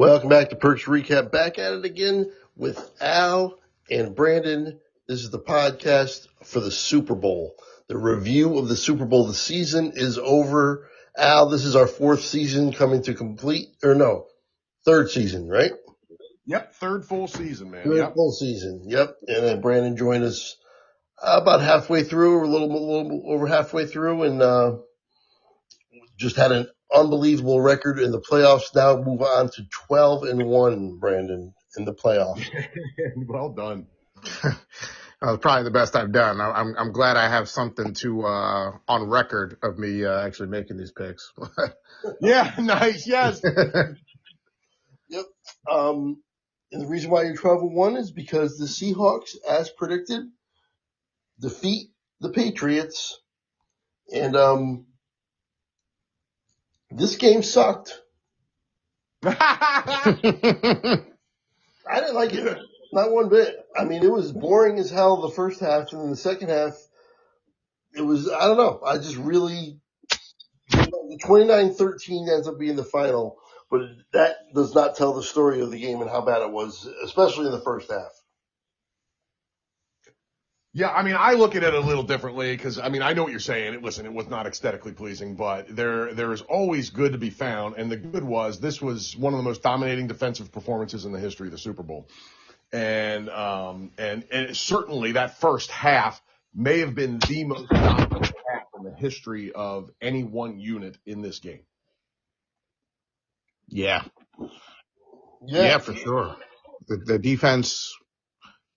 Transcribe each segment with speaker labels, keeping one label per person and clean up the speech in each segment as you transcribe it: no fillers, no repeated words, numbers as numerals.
Speaker 1: Welcome back to Perks Recap. Back at it again with Al and Brandon. This is the podcast for the Super Bowl. The review of the Super Bowl. The season is over. Al, this is our fourth season coming to third season, right?
Speaker 2: Yep, third full season, man.
Speaker 1: Third full season, yep. And then Brandon joined us about halfway through, or a little over halfway through, and just had an unbelievable record in the playoffs. Now move on to 12-1, Brandon, in the playoffs.
Speaker 2: Well done.
Speaker 3: Probably the best I've done. I'm glad I have something to on record of me actually making these picks.
Speaker 2: Yeah, nice. Yes.
Speaker 1: Yep. And the reason why you're 12-1 is because the Seahawks, as predicted, defeat the Patriots, and this game sucked. I didn't like it. Not one bit. I mean, it was boring as hell the first half, and then the second half, it was, I don't know. I just really, the 29-13 ends up being the final, but that does not tell the story of the game and how bad it was, especially in the first half.
Speaker 2: Yeah, I mean, I look at it a little differently because, I mean, I know what you're saying. Listen, it was not aesthetically pleasing, but there is always good to be found, and the good was this was one of the most dominating defensive performances in the history of the Super Bowl. And certainly that first half may have been the most dominant half in the history of any one unit in this game.
Speaker 3: Yeah, for sure. The defense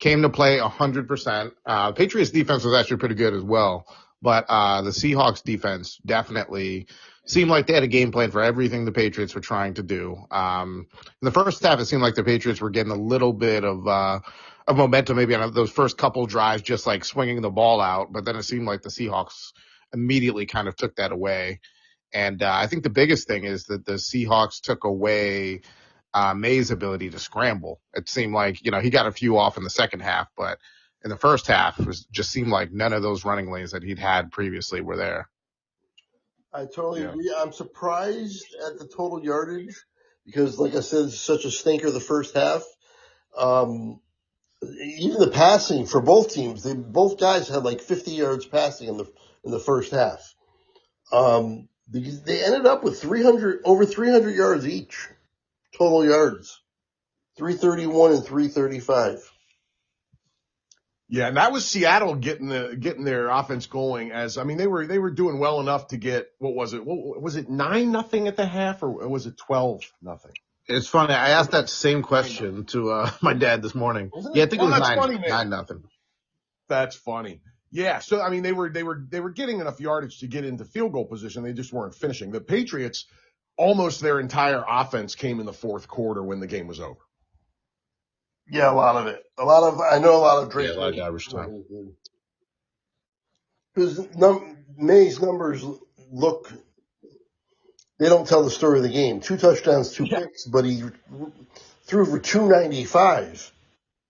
Speaker 3: came to play 100%. Patriots defense was actually pretty good as well, but the Seahawks defense definitely seemed like they had a game plan for everything the Patriots were trying to do. In the first half, it seemed like the Patriots were getting a little bit of momentum, maybe on those first couple drives, just like swinging the ball out. But then it seemed like the Seahawks immediately kind of took that away. And I think the biggest thing is that the Seahawks took away May's ability to scramble. It seemed like, he got a few off in the second half, but in the first half, it just seemed like none of those running lanes that he'd had previously were there.
Speaker 1: I totally agree. I'm surprised at the total yardage because, like I said, it's such a stinker the first half. Even the passing for both teams, both guys had like 50 yards passing in the first half. They ended up with over 300 yards each, total yards, 331 and 335.
Speaker 2: Yeah, and that was Seattle getting their offense going. They were doing well enough to get, what was it? Was it 9-0 at the half, or was it 12-0?
Speaker 3: It's funny. I asked that same question to my dad this morning. Yeah, I think it was 9-0.
Speaker 2: That's funny. Yeah, so they were getting enough yardage to get into field goal position. They just weren't finishing. The Patriots, almost their entire offense came in the fourth quarter when the game was over.
Speaker 1: Yeah, a lot of it. I know a lot of Drake.
Speaker 3: Yeah, a lot of garbage time.
Speaker 1: Because May's numbers they don't tell the story of the game. 2 touchdowns, 2 picks, but he threw for 295.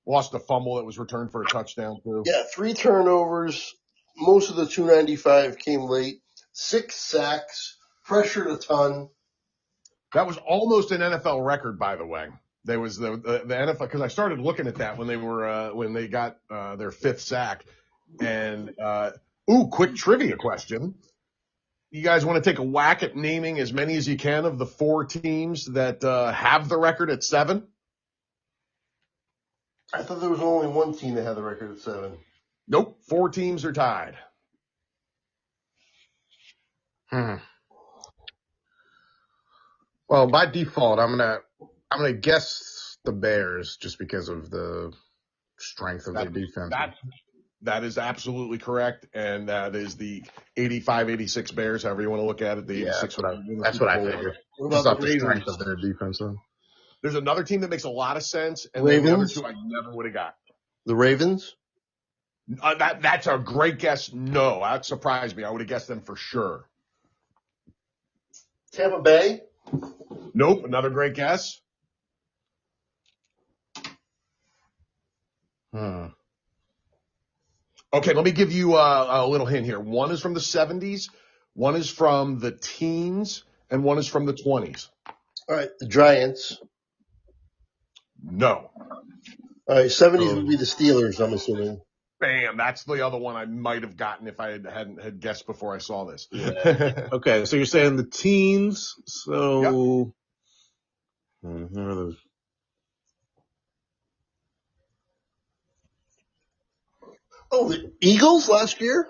Speaker 2: Lost a fumble that was returned for a touchdown, too.
Speaker 1: Yeah, 3 turnovers. Most of the 295 came late. 6 sacks. Pressured a ton.
Speaker 2: That was almost an NFL record, by the way. There was the NFL, because I started looking at that when they got their 5th sack. And quick trivia question. You guys want to take a whack at naming as many as you can of the 4 teams that have the record at 7?
Speaker 1: I thought there was only one team that had the record at 7.
Speaker 2: Nope, 4 teams are tied.
Speaker 3: Well, by default, I'm gonna guess the Bears just because of the strength of their defense.
Speaker 2: That is absolutely correct, and that is the 85-86 Bears, however you want to look at it.
Speaker 3: That's what I figured. Just off the strength of their defense.
Speaker 2: There's another team that makes a lot of sense, and
Speaker 1: Ravens?
Speaker 2: the other 2 I never would have got.
Speaker 1: The Ravens?
Speaker 2: That's a great guess. No, that surprised me. I would have guessed them for sure.
Speaker 1: Tampa Bay?
Speaker 2: Nope, another great guess. Okay, let me give you a little hint here. One is from the 70s, one is from the teens, and one is from the 20s.
Speaker 1: All right, the Giants.
Speaker 2: No.
Speaker 1: All right, 70s would be the Steelers, I'm assuming.
Speaker 2: Bam. That's the other one I might have gotten if I hadn't guessed before I saw this.
Speaker 3: Yeah. Okay, so you're saying the teens. So, yep. Where are those?
Speaker 1: Oh, the Eagles last year?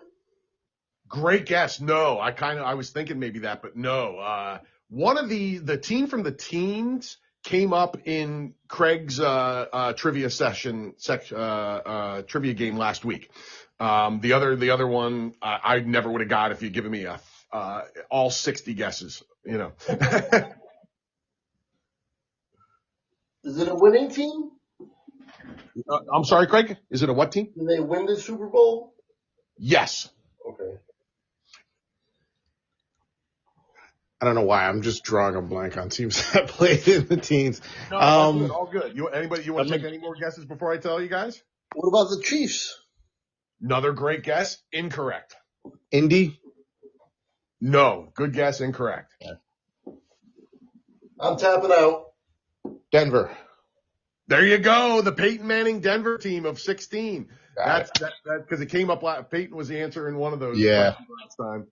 Speaker 2: Great guess. No, I was thinking maybe that, but no. One of the team from the teens came up in Craig's trivia trivia game last week. The other one I never would have got if you'd given me all 60 guesses. You know.
Speaker 1: Is it a winning team?
Speaker 2: I'm sorry, Craig. Is it a what team?
Speaker 1: Did they win the Super Bowl?
Speaker 2: Yes.
Speaker 1: Okay.
Speaker 3: I don't know why. I'm just drawing a blank on teams that played in the teens.
Speaker 2: No, all good. You want to take any more guesses before I tell you guys?
Speaker 1: What about the Chiefs?
Speaker 2: Another great guess. Incorrect.
Speaker 3: Indy?
Speaker 2: No. Good guess. Incorrect.
Speaker 1: I'm tapping out.
Speaker 3: Denver.
Speaker 2: There you go. The Peyton Manning Denver team of 16. That's because it came up. Peyton was the answer in one of those.
Speaker 3: Yeah.
Speaker 2: Last time.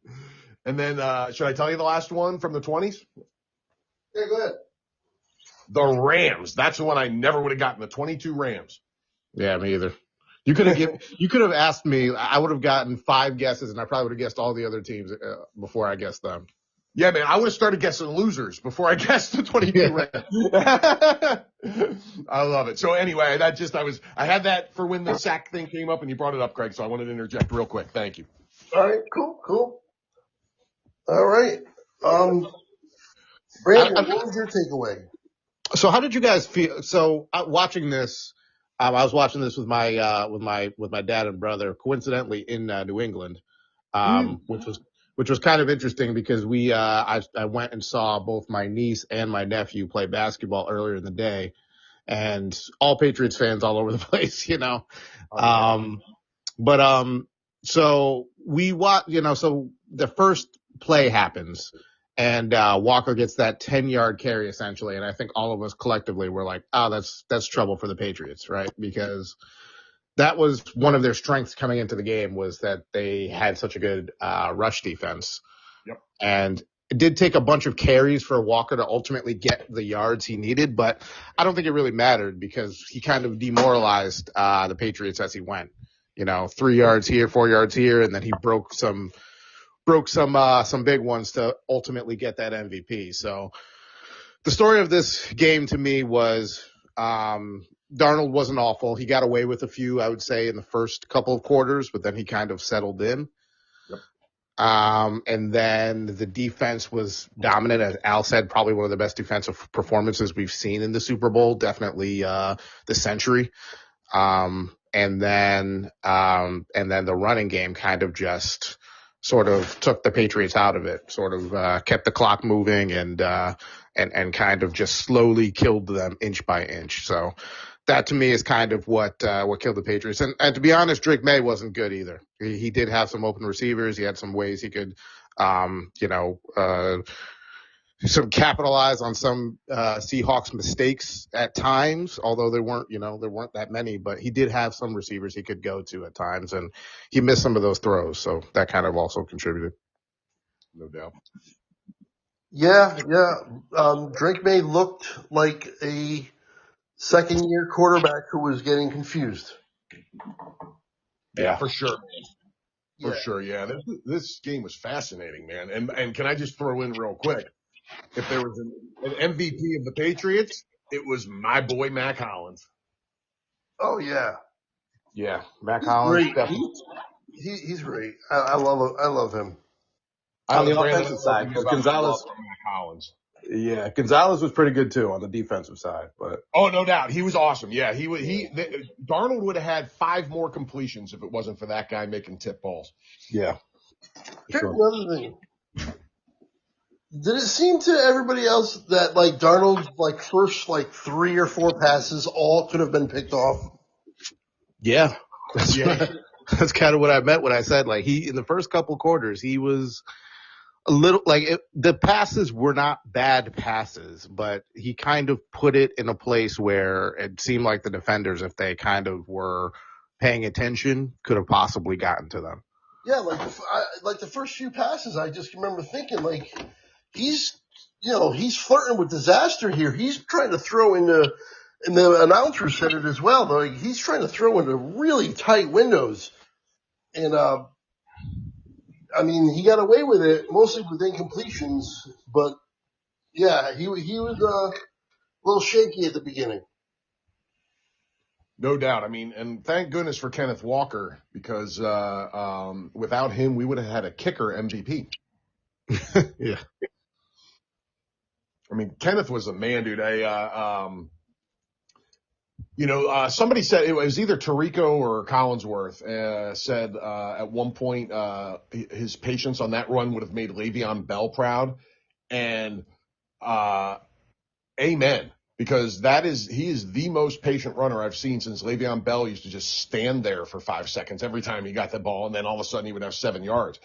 Speaker 2: And then, should I tell you the last one from the 20s?
Speaker 1: Yeah, go ahead.
Speaker 2: The Rams. That's the one I never would have gotten. The 22 Rams.
Speaker 3: Yeah, me either. You could have asked me. I would have gotten 5 guesses, and I probably would have guessed all the other teams before I guessed them.
Speaker 2: Yeah, man. I would have started guessing losers before I guessed the 22 Rams. I love it. So anyway, I had that for when the sack thing came up, and you brought it up, Craig. So I wanted to interject real quick. Thank you.
Speaker 1: All right, cool. All right. Brandon, what was your takeaway?
Speaker 3: So how did you guys feel? So watching this, I was watching this with my dad and brother, coincidentally in New England, which was kind of interesting because I went and saw both my niece and my nephew play basketball earlier in the day, and all Patriots fans all over the place, you know. So we watch, you know, so the first play happens and Walker gets that 10-yard carry essentially, and I think all of us collectively were like, oh, that's trouble for the Patriots, right? Because that was one of their strengths coming into the game, was that they had such a good rush defense.
Speaker 2: Yep. And
Speaker 3: it did take a bunch of carries for Walker to ultimately get the yards he needed, but I don't think it really mattered because he kind of demoralized the Patriots as he went. You know, 3 yards here, 4 yards here, and then he broke some big ones to ultimately get that MVP. So the story of this game to me was Darnold wasn't awful. He got away with a few, I would say, in the first couple of quarters, but then he kind of settled in.
Speaker 2: Yep.
Speaker 3: And then the defense was dominant, as Al said, probably one of the best defensive performances we've seen in the Super Bowl, definitely the century. And then the running game kind of just sort of took the Patriots out of it, sort of kept the clock moving and kind of just slowly killed them inch by inch. So that to me is kind of what killed the Patriots. And to be honest, Drake May wasn't good either. He did have some open receivers. He had some ways he could, some capitalize on some Seahawks mistakes at times, although there weren't that many, but he did have some receivers he could go to at times, and he missed some of those throws, so that kind of also contributed.
Speaker 2: No doubt.
Speaker 1: Yeah. Drake May looked like a second-year quarterback who was getting confused.
Speaker 2: Yeah, for sure. For sure, yeah. This game was fascinating, man. And can I just throw in real quick? If there was an MVP of the Patriots, it was my boy Mac Hollins.
Speaker 1: Oh yeah,
Speaker 3: yeah, Mac Hollins.
Speaker 1: He's great. I love him.
Speaker 3: On the offensive side, because Gonzalez,
Speaker 2: Mac Hollins.
Speaker 3: Yeah, Gonzalez was pretty good too on the defensive side, but
Speaker 2: no doubt, he was awesome. Yeah, Darnold would have had 5 more completions if it wasn't for that guy making tip balls.
Speaker 3: Yeah.
Speaker 1: Here's another thing. Did it seem to everybody else that like Darnold's first 3 or 4 passes all could have been picked off?
Speaker 3: Yeah. That's kind of what I meant when I said in the first couple quarters he was a little the passes were not bad passes, but he kind of put it in a place where it seemed like the defenders, if they kind of were paying attention, could have possibly gotten to them.
Speaker 1: Yeah, like the first few passes, I just remember thinking like he's flirting with disaster here. He's trying to throw into, and the announcer said it as well. Like he's trying to throw into really tight windows, and I mean he got away with it mostly with incompletions, but yeah, he was a little shaky at the beginning.
Speaker 2: No doubt. I mean, and thank goodness for Kenneth Walker, because without him, we would have had a kicker MVP.
Speaker 3: Yeah.
Speaker 2: I mean, Kenneth was a man, dude. Somebody said it was either Tirico or Collinsworth said at one point his patience on that run would have made Le'Veon Bell proud, and amen. Because he is the most patient runner I've seen since Le'Veon Bell used to just stand there for 5 seconds every time he got the ball, and then all of a sudden he would have 7 yards.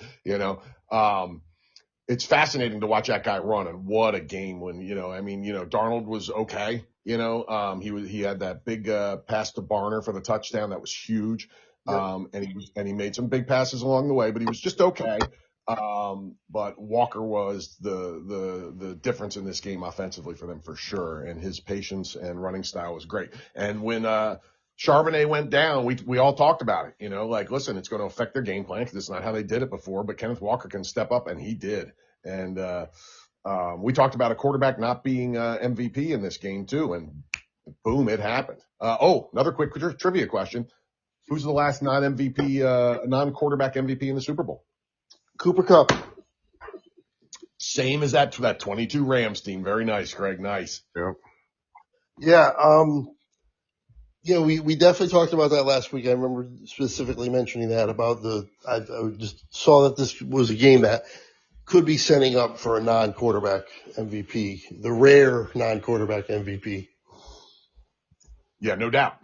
Speaker 2: It's fascinating to watch that guy run, and what a game when Darnold was okay. He had that big pass to Barner for the touchdown that was huge, and he made some big passes along the way, but he was just okay. But Walker was the difference in this game offensively for them for sure. And his patience and running style was great. And when, Charbonnet went down, we all talked about it, listen, it's going to affect their game plan because it's not how they did it before, but Kenneth Walker can step up, and he did. And, we talked about a quarterback not being, MVP in this game too. And boom, it happened. Another quick trivia question. Who's the last non-quarterback MVP in the Super Bowl?
Speaker 1: Cooper Kupp.
Speaker 2: Same as that 22 Rams team. Very nice, Greg. Nice.
Speaker 3: Yep.
Speaker 1: Yeah. We definitely talked about that last week. I remember specifically mentioning that about I just saw that this was a game that could be setting up for a non-quarterback MVP, the rare non-quarterback MVP.
Speaker 2: Yeah, no doubt.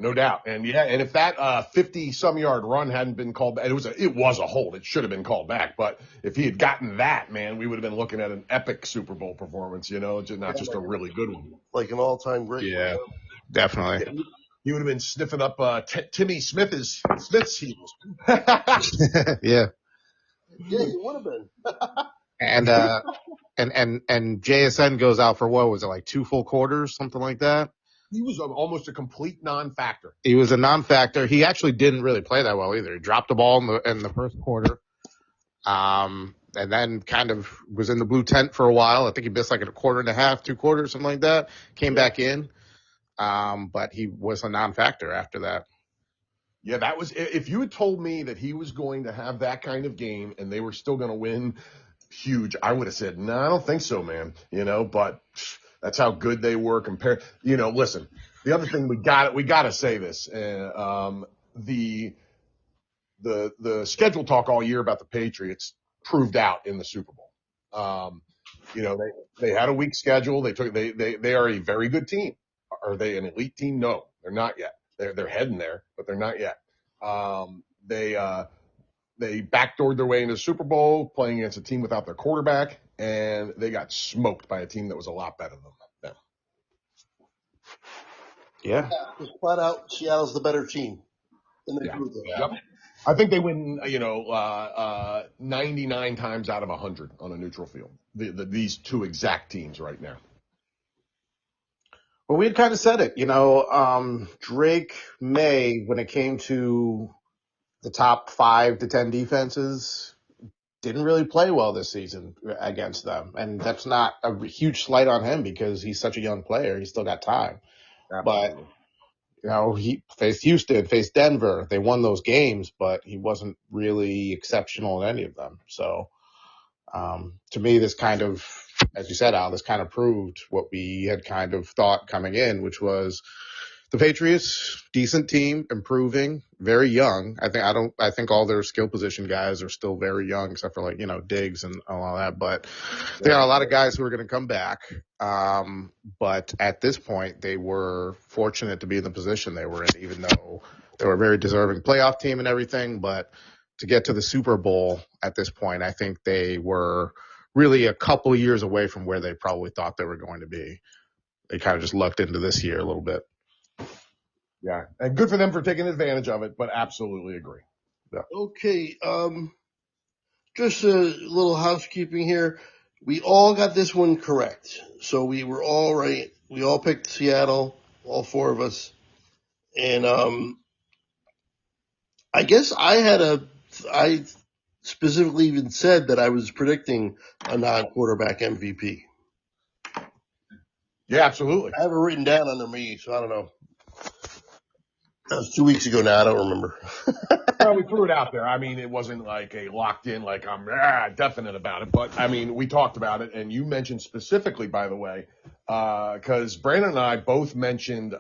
Speaker 2: And if that 50-some yard run hadn't been called back, it was a hold. It should have been called back. But if he had gotten that, man, we would have been looking at an epic Super Bowl performance, not just a really good one.
Speaker 1: Like an all-time great.
Speaker 3: Yeah, definitely.
Speaker 2: Yeah, he would have been sniffing up Timmy Smith's heels.
Speaker 3: Yeah.
Speaker 1: Yeah, he would have been.
Speaker 3: And JSN goes out for what was it, like 2 full quarters, something like that?
Speaker 2: He was almost a complete non-factor.
Speaker 3: He was a non-factor. He actually didn't really play that well either. He dropped the ball in the first quarter, and then kind of was in the blue tent for a while. I think he missed like a quarter and a half, 2 quarters, something like that. Came back in, but he was a non-factor after that.
Speaker 2: Yeah, that was – if you had told me that he was going to have that kind of game and they were still going to win huge, I would have said, no, I don't think so, man. But – that's how good they were compared. Listen, the other thing we got to say this. The schedule talk all year about the Patriots proved out in the Super Bowl. They had a weak schedule. They are a very good team. Are they an elite team? No, they're not yet. They're heading there, but they're not yet. They backdoored their way into the Super Bowl playing against a team without their quarterback, and they got smoked by a team that was a lot better than them.
Speaker 3: Yeah.
Speaker 1: Flat out, Seattle's the better team.
Speaker 2: Yep. I think they win, 99 times out of 100 on a neutral field. These two exact teams right now.
Speaker 3: Well, we had kind of said it, Drake May, when it came to the top 5 to 10 defenses, didn't really play well this season against them. And that's not a huge slight on him because he's such a young player. He's still got time. Absolutely. But, he faced Houston, faced Denver. They won those games, but he wasn't really exceptional in any of them. So, to me, this kind of, as you said, Al, this kind of proved what we had kind of thought coming in, which was the Patriots, decent team, improving, very young. I think all their skill position guys are still very young, except for Diggs and all that. But they got a lot of guys who are going to come back. But at this point, they were fortunate to be in the position they were in, even though they were a very deserving playoff team and everything. But to get to the Super Bowl at this point, I think they were really a couple of years away from where they probably thought they were going to be. They kind of just lucked into this year a little bit.
Speaker 2: Yeah, and good for them for taking advantage of it, but absolutely agree.
Speaker 1: Yeah. Okay, just a little housekeeping here. We all got this one correct, so we were all right. We all picked Seattle, all four of us, and I guess I specifically even said that I was predicting a non-quarterback MVP.
Speaker 2: Yeah, absolutely.
Speaker 1: I have it written down under me, so I don't know. That was 2 weeks ago now. I don't remember.
Speaker 2: Well, we threw it out there. I mean, it wasn't like a locked in, like I'm definite about it. But I mean, we talked about it, and you mentioned specifically, by the way, because Brandon and I both mentioned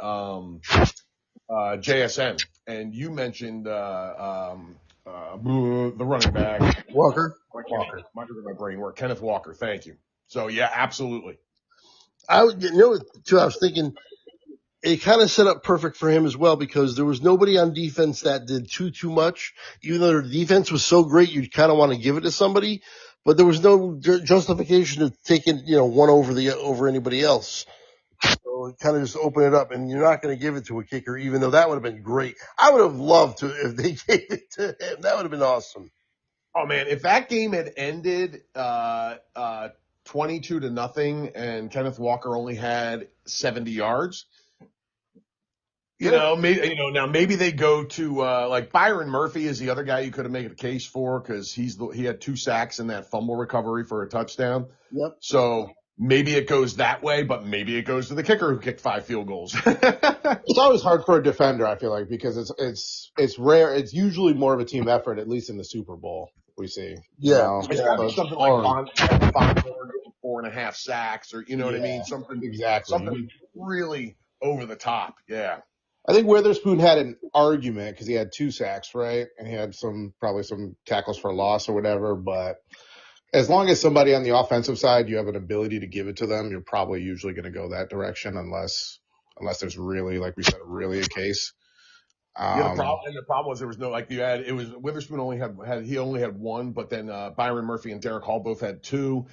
Speaker 2: JSN, and you mentioned the running back
Speaker 1: Walker.
Speaker 2: My brain work. Kenneth Walker. Thank you. So yeah, absolutely.
Speaker 1: I was thinking it kind of set up perfect for him as well because there was nobody on defense that did too much. Even though their defense was so great, you'd kind of want to give it to somebody, but there was no justification of taking, one over anybody else. So it kind of just opened it up, and you're not going to give it to a kicker, even though that would have been great. I would have loved to if they gave it to him. That would have been awesome.
Speaker 2: Oh man, if that game had ended 22-0 and Kenneth Walker only had 70 yards, maybe they go to like Byron Murphy is the other guy you could have made a case for because he had 2 sacks in that fumble recovery for a touchdown.
Speaker 1: Yep.
Speaker 2: So maybe it goes that way, but maybe it goes to the kicker who kicked 5 field goals.
Speaker 3: It's always hard for a defender, I feel like, because it's rare. It's usually more of a team effort, at least in the Super Bowl. We see.
Speaker 1: Yeah.
Speaker 2: It's got to be something like 4.5 sacks, or what I mean? Something really over the top. Yeah.
Speaker 3: I think Witherspoon had an argument because he had 2 sacks, right? And he had probably some tackles for loss or whatever. But as long as somebody on the offensive side, you have an ability to give it to them, you're probably usually going to go that direction unless there's really, like we said, really a case.
Speaker 2: The problem was there was no, like you had, it was Witherspoon only had 1, but then Byron Murphy and Derek Hall both had 2.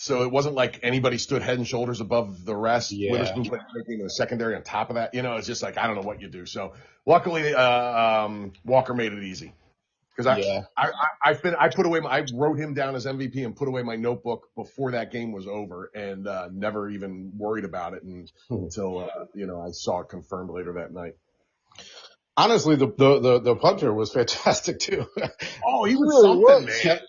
Speaker 2: So it wasn't like anybody stood head and shoulders above the rest.
Speaker 3: Yeah.
Speaker 2: Witherspoon played in the secondary on top of that. It's just like, I don't know what you do. So luckily, Walker made it easy. Cause I wrote him down as MVP and put away my notebook before that game was over and, never even worried about it until, I saw it confirmed later that night.
Speaker 3: Honestly, the punter was fantastic too.
Speaker 2: Oh, he was something, man.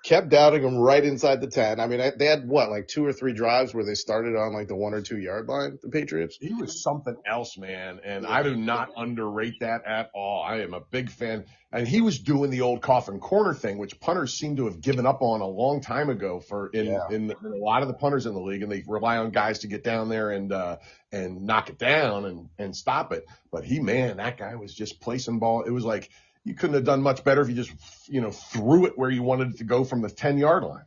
Speaker 3: Kept doubting him right inside the 10. I mean, they had like 2 or 3 drives where they started on like the 1 or 2 yard line, the Patriots.
Speaker 2: He was something else, man. And I do not underrate that at all. I am a big fan. And he was doing the old coffin corner thing, which punters seem to have given up on a long time ago in a lot of the punters in the league. And they rely on guys to get down there and knock it down and stop it. But that guy was just placing ball. It was like, you couldn't have done much better if you just, threw it where you wanted it to go from the 10-yard line.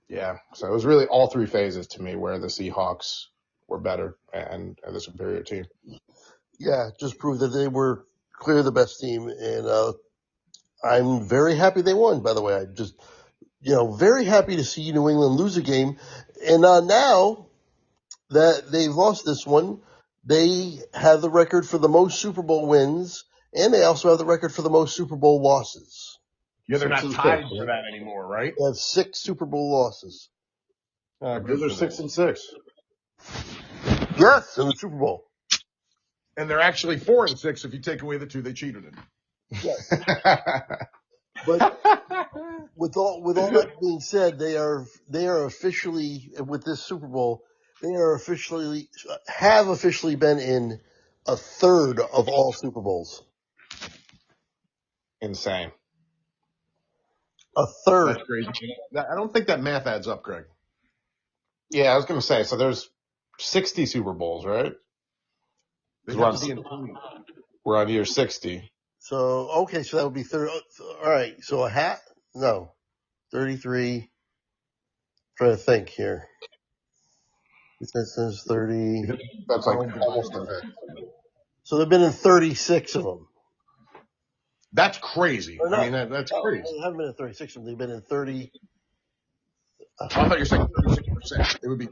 Speaker 3: Yeah. So it was really all 3 phases to me where the Seahawks were better and the superior team.
Speaker 1: Yeah. Just proved that they were clearly the best team. And, I'm very happy they won, by the way. I just, very happy to see New England lose a game. And, now that they've lost this one, they have the record for the most Super Bowl wins. And they also have the record for the most Super Bowl losses.
Speaker 2: Yeah, they're not tied for that anymore, right?
Speaker 1: They have 6 Super Bowl losses.
Speaker 3: Because they're 6-6.
Speaker 1: Yes, in the Super Bowl.
Speaker 2: And they're actually 4-6 if you take away the 2 they cheated in.
Speaker 1: Yes. But with all that being said, they are officially, with this Super Bowl, have officially been in a third of all Super Bowls.
Speaker 3: Insane.
Speaker 1: A third.
Speaker 2: That's crazy. I don't think that math adds up, Craig.
Speaker 3: Yeah, I was going to say, so there's 60 Super Bowls, right? We're on year 60.
Speaker 1: So, okay, so that would be 30. All right, so a hat? No. 33. Trying to think here. It says 30.
Speaker 3: That's like almost a bit.
Speaker 1: So they've been in 36 of them.
Speaker 2: That's crazy. I mean, that's crazy.
Speaker 1: They haven't been in 36 of them. They've been in 30.
Speaker 2: I thought you were saying 36%. It would be.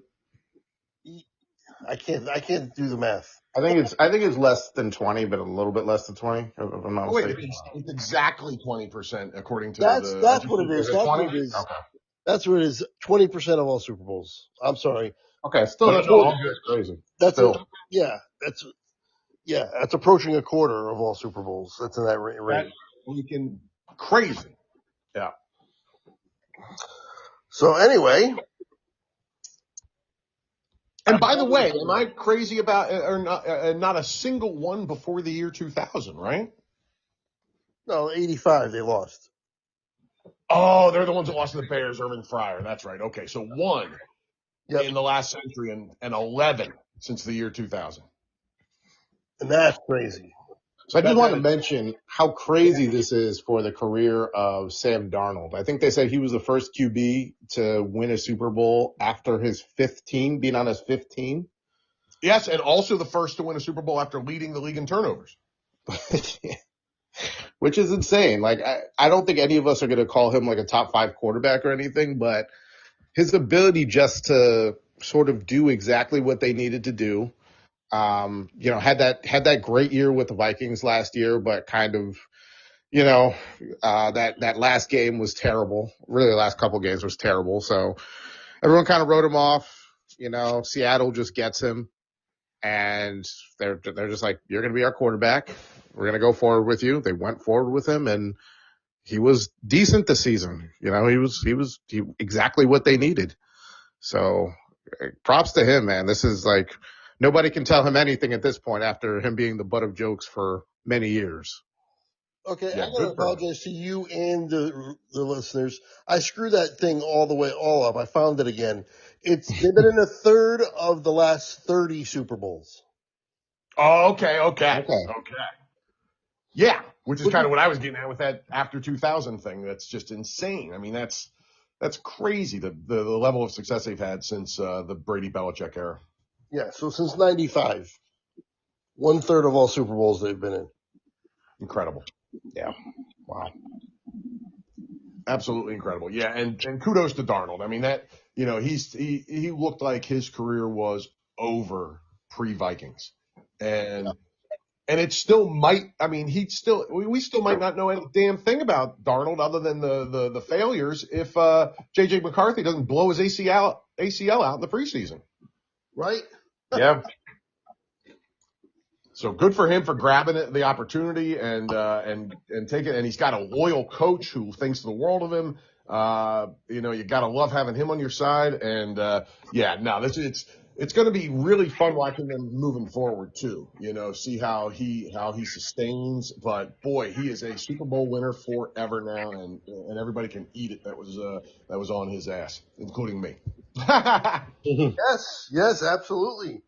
Speaker 1: I can't do the math.
Speaker 3: I think it's less than 20, but a little bit less than 20, if I'm not
Speaker 2: Oh, wait,
Speaker 3: mistaken.
Speaker 2: it's exactly 20% according to
Speaker 1: That's
Speaker 2: the.
Speaker 1: what it is.
Speaker 3: Is it
Speaker 1: That's
Speaker 3: 20?
Speaker 1: what it is.
Speaker 3: Okay.
Speaker 1: That's what it is. 20% of all Super Bowls. I'm sorry.
Speaker 3: Okay, still,
Speaker 1: But
Speaker 3: that's all good. Crazy.
Speaker 1: That's
Speaker 3: Still.
Speaker 1: that's approaching a quarter of all Super Bowls. That's in that range.
Speaker 2: Freaking crazy. Yeah.
Speaker 1: So anyway.
Speaker 2: And by the way, am I crazy about or not a single one before the year 2000, right?
Speaker 1: No, 85 they lost.
Speaker 2: Oh, they're the ones that lost to the Bears, Irving Fryer. That's right. Okay, so one in the last century and 11 since the year 2000.
Speaker 1: And that's crazy.
Speaker 3: So I just want to mention how crazy this is for the career of Sam Darnold. I think they said he was the first QB to win a Super Bowl after his 15, being on his 15.
Speaker 2: Yes, and also the first to win a Super Bowl after leading the league in turnovers.
Speaker 3: Which is insane. Like, I don't think any of us are going to call him like a top 5 quarterback or anything, but his ability just to sort of do exactly what they needed to do. Had that great year with the Vikings last year, but kind of, that last game was terrible. Really, the last couple games was terrible. So everyone kind of wrote him off. Seattle just gets him, and they're just like, you're going to be our quarterback. We're going to go forward with you. They went forward with him, and he was decent this season. He was exactly what they needed. So props to him, man. This is like, nobody can tell him anything at this point after him being the butt of jokes for many years.
Speaker 1: Okay, I'm going to apologize to you and the listeners. I screwed that thing all up. I found it again. They've been in a third of the last 30 Super Bowls.
Speaker 2: Oh, okay. Yeah, which is kind of what I was getting at with that after 2000 thing. That's just insane. I mean, that's crazy, the level of success they've had since the Brady Belichick era.
Speaker 1: Yeah, so since 95, 1/3 of all Super Bowls they've been in.
Speaker 2: Incredible.
Speaker 3: Yeah. Wow.
Speaker 2: Absolutely incredible. Yeah, and kudos to Darnold. I mean, that, he looked like his career was over pre-Vikings. And it still might, I mean, we still might not know any damn thing about Darnold other than the failures if J.J. McCarthy doesn't blow his ACL out in the preseason.
Speaker 1: Right?
Speaker 3: Yeah.
Speaker 2: So good for him for grabbing the opportunity and taking it. And he's got a loyal coach who thinks the world of him. You got to love having him on your side. And it's going to be really fun watching them moving forward too. See how he sustains. But boy, he is a Super Bowl winner forever now, and everybody can eat it. That was on his ass, including me.
Speaker 1: Yes, absolutely.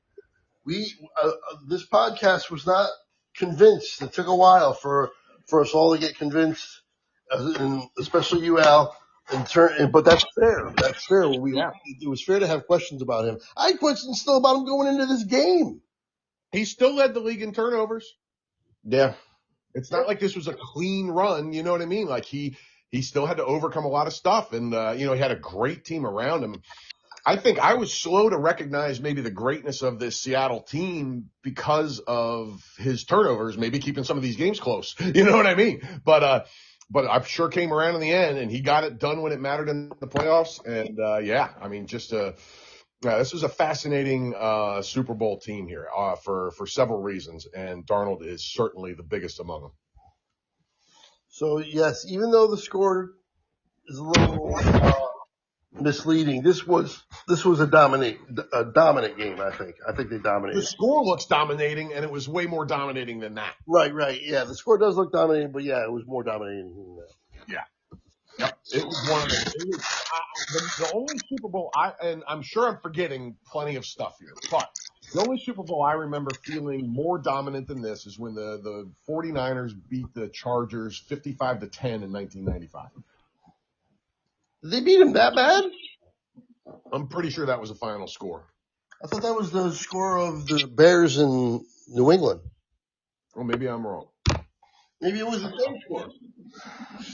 Speaker 1: This podcast was not convinced. It took a while for us all to get convinced, and especially you, Al. But that's fair. That's fair. It was fair to have questions about him. I had questions still about him going into this game.
Speaker 2: He still led the league in turnovers.
Speaker 3: Yeah.
Speaker 2: It's not like this was a clean run. You know what I mean? Like he still had to overcome a lot of stuff, and he had a great team around him. I think I was slow to recognize maybe the greatness of this Seattle team because of his turnovers, maybe keeping some of these games close. You know what I mean? But I sure came around in the end, and he got it done when it mattered in the playoffs. And this was a fascinating Super Bowl team here for several reasons, and Darnold is certainly the biggest among them.
Speaker 1: So yes, even though the score is a little misleading, this was a dominant game. I think they dominated.
Speaker 2: The score looks dominating, and it was way more dominating than that.
Speaker 1: Right. Yeah, the score does look dominating, but yeah, it was more dominating than that.
Speaker 2: Yeah. Yep. It was one of the only Super Bowl and I'm sure I'm forgetting plenty of stuff here, but the only Super Bowl I remember feeling more dominant than this is when the 49ers beat the Chargers 55-10 in 1995.
Speaker 1: Did they beat him that bad?
Speaker 2: I'm pretty sure that was the final score.
Speaker 1: I thought that was the score of the Bears in New England.
Speaker 2: Well, maybe I'm wrong.
Speaker 1: Maybe it was the same score.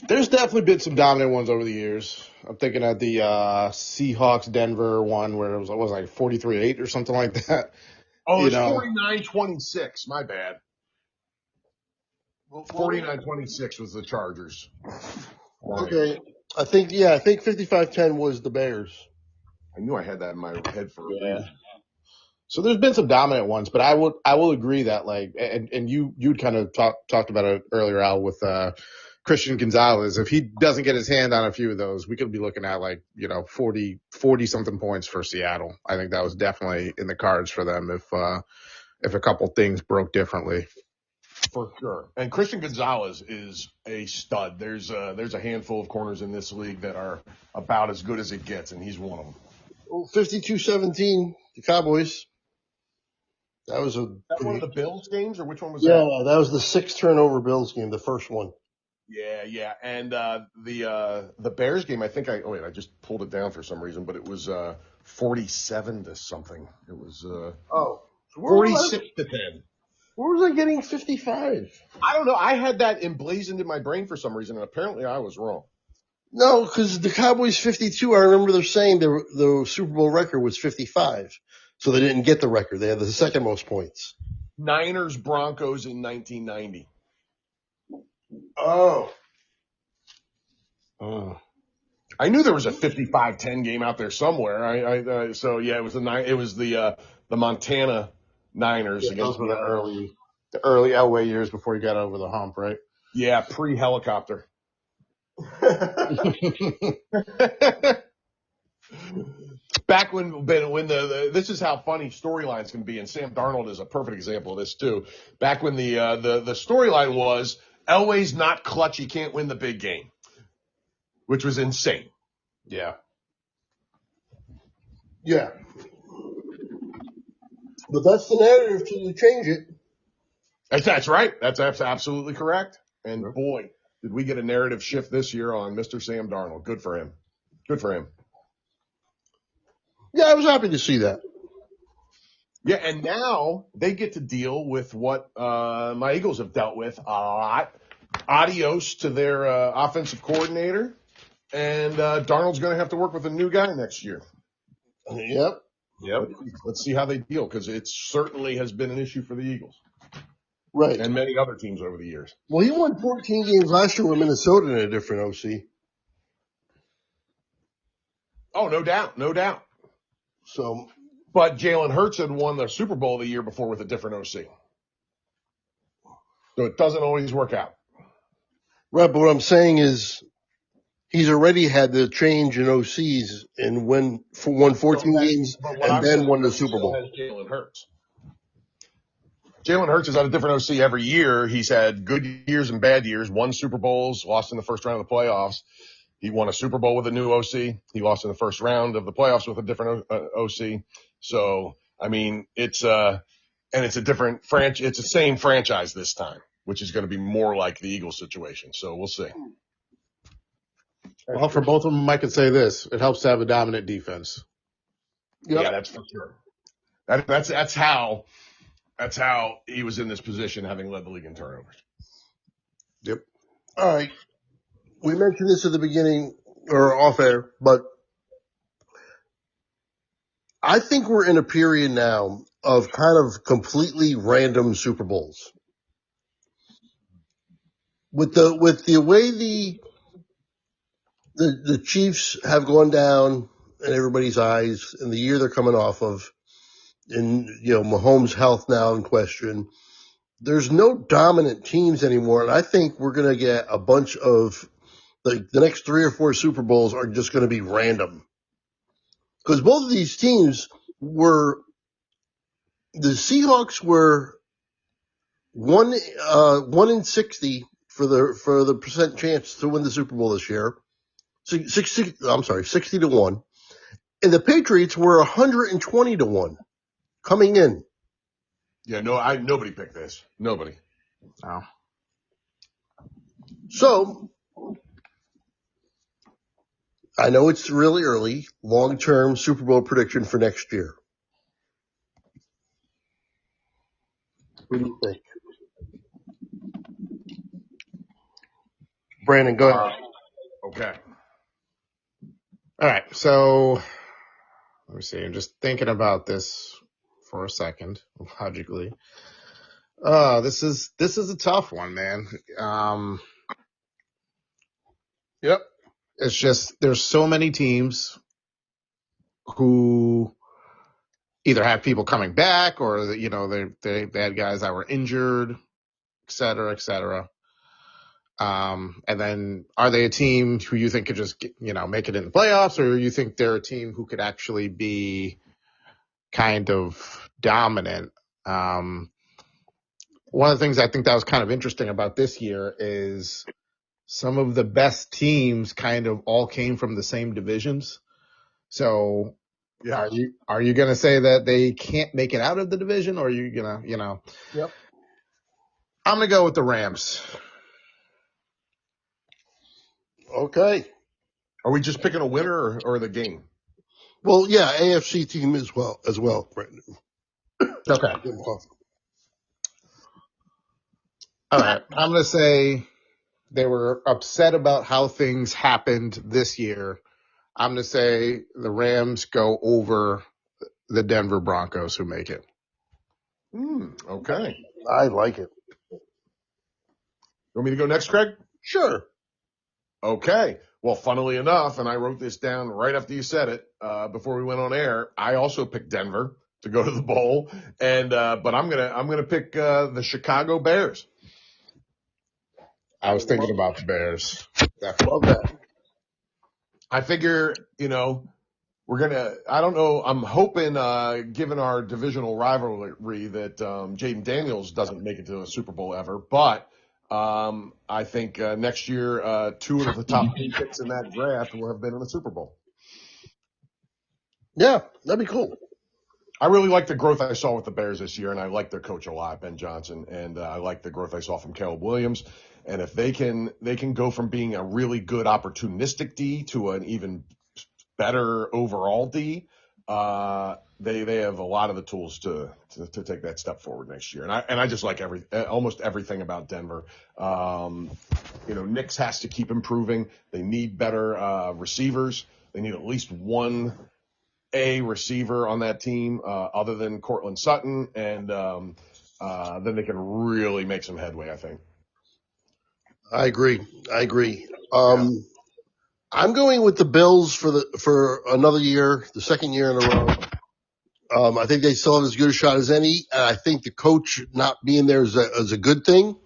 Speaker 3: There's definitely been some dominant ones over the years. I'm thinking of the Seahawks Denver one where it was like 43-8 or something like that.
Speaker 2: Oh, it's 49-26. My bad. 49-26 was the Chargers.
Speaker 1: Okay. I think 55-10 was the Bears.
Speaker 2: I knew I had that in my head for a reason.
Speaker 3: So there's been some dominant ones, but I will agree that like, and you'd kind of talked about it earlier, Al, with Christian Gonzalez. If he doesn't get his hand on a few of those, we could be looking at like, 40 something points for Seattle. I think that was definitely in the cards for them if a couple things broke differently.
Speaker 2: For sure. And Christian Gonzalez is a stud. There's a handful of corners in this league that are about as good as it gets, and he's one of them.
Speaker 1: Well, 52-17, the Cowboys. That was
Speaker 2: one of the Bills games, or which one was
Speaker 1: that?
Speaker 2: that?
Speaker 1: Yeah, that was the 6 turnover Bills game, the first one.
Speaker 2: Yeah. And the Bears game, I think I just pulled it down for some reason, but it was 47 to something. It was 46 to 10.
Speaker 1: Where was I getting 55?
Speaker 2: I don't know. I had that emblazoned in my brain for some reason, and apparently I was wrong.
Speaker 1: No, because the Cowboys 52, I remember they're saying the Super Bowl record was 55. So they didn't get the record. They had the second most points.
Speaker 2: Niners Broncos in 1990.
Speaker 1: Oh.
Speaker 2: I knew there was a 55-10 game out there somewhere. So yeah, it was the Montana Niners against
Speaker 3: those were the early Elway years before he got over the hump, right?
Speaker 2: Yeah, pre-helicopter. Back when this is how funny storylines can be, and Sam Darnold is a perfect example of this too. Back when the storyline was Elway's not clutch, he can't win the big game, which was insane.
Speaker 1: Yeah. Yeah. But that's the narrative till you change it.
Speaker 2: That's right. That's absolutely correct. And boy, did we get a narrative shift this year on Mr. Sam Darnold. Good for him.
Speaker 1: Yeah, I was happy to see that.
Speaker 2: Yeah, and now they get to deal with what my Eagles have dealt with a lot. Adios to their offensive coordinator, and Darnold's going to have to work with a new guy next year.
Speaker 1: Yep.
Speaker 2: Let's see how they deal, because it certainly has been an issue for the Eagles.
Speaker 1: Right.
Speaker 2: And many other teams over the years.
Speaker 1: Well, he won 14 games last year with Minnesota in a different OC.
Speaker 2: Oh, no doubt.
Speaker 1: So,
Speaker 2: but Jalen Hurts had won the Super Bowl the year before with a different OC. So it doesn't always work out.
Speaker 1: Right, but what I'm saying is he's already had the change in OCs and won 14 games and then won the Super Bowl.
Speaker 2: Jalen Hurts. Jalen Hurts has had a different OC every year. He's had good years and bad years, won Super Bowls, lost in the first round of the playoffs. He won a Super Bowl with a new OC. He lost in the first round of the playoffs with a different OC. So, I mean, it's a different franchise. It's the same franchise this time, which is going to be more like the Eagles situation. So we'll see.
Speaker 3: Well, for both of them, I could say this: it helps to have a dominant defense.
Speaker 2: Yep. Yeah, that's for sure. That's how he was in this position, having led the league in turnovers.
Speaker 1: Yep. All right. We mentioned this at the beginning or off air, but I think we're in a period now of kind of completely random Super Bowls. With the way the Chiefs have gone down in everybody's eyes and the year they're coming off of, and Mahomes' health now in question, there's no dominant teams anymore, and I think we're going to get a bunch of the next 3 or 4 Super Bowls are just going to be random. Because both of these teams the Seahawks were 1 in 60 for the percent chance to win the Super Bowl this year. 60 to 1. And the Patriots were 120 to 1 coming in.
Speaker 2: Yeah, nobody picked this. Nobody.
Speaker 3: Oh.
Speaker 1: So, I know it's really early, long-term Super Bowl prediction for next year. What do you think? Brandon, go ahead.
Speaker 2: Okay.
Speaker 3: All right. So let me see. I'm just thinking about this for a second, logically. This is a tough one, man.
Speaker 2: Yep.
Speaker 3: It's just there's so many teams who either have people coming back or they had guys that were injured, et cetera, et cetera. And then are they a team who you think could just make it in the playoffs, or you think they're a team who could actually be kind of dominant? One of the things I think that was kind of interesting about this year is some of the best teams kind of all came from the same divisions. So
Speaker 2: Yeah.
Speaker 3: are you going to say that they can't make it out of the division, or are you going to,
Speaker 2: Yep.
Speaker 3: I'm going to go with the Rams.
Speaker 1: Okay.
Speaker 2: Are we just picking a winner or the game?
Speaker 1: Well, yeah, AFC team as well, Brandon.
Speaker 3: Okay. All right. I'm going to say they were upset about how things happened this year. I'm going to say the Rams go over the Denver Broncos, who make it.
Speaker 2: Okay.
Speaker 1: I like it.
Speaker 2: You want me to go next, Craig?
Speaker 1: Sure.
Speaker 2: Okay. Well, funnily enough, and I wrote this down right after you said it, before we went on air, I also picked Denver to go to the bowl. And, but I'm going to pick, the Chicago Bears.
Speaker 3: I was thinking about the Bears.
Speaker 1: Love that.
Speaker 2: I figure, I don't know, I'm hoping, given our divisional rivalry that, Jaden Daniels doesn't make it to a Super Bowl ever, but, I think, next year, 2 of the top 3 picks in that draft will have been in the Super Bowl.
Speaker 1: Yeah, that'd be cool.
Speaker 2: I really like the growth I saw with the Bears this year, and I like their coach a lot, Ben Johnson, and I like the growth I saw from Caleb Williams. And if they can go from being a really good opportunistic D to an even better overall D, they have a lot of the tools to take that step forward next year. And I just like almost everything about Denver. Nix has to keep improving. They need better receivers. They need at least one A receiver on that team, other than Cortland Sutton, and then they can really make some headway, I think.
Speaker 1: I agree. I'm going with the Bills for another year, the second year in a row. I think they still have as good a shot as any, and I think the coach not being there is a good thing.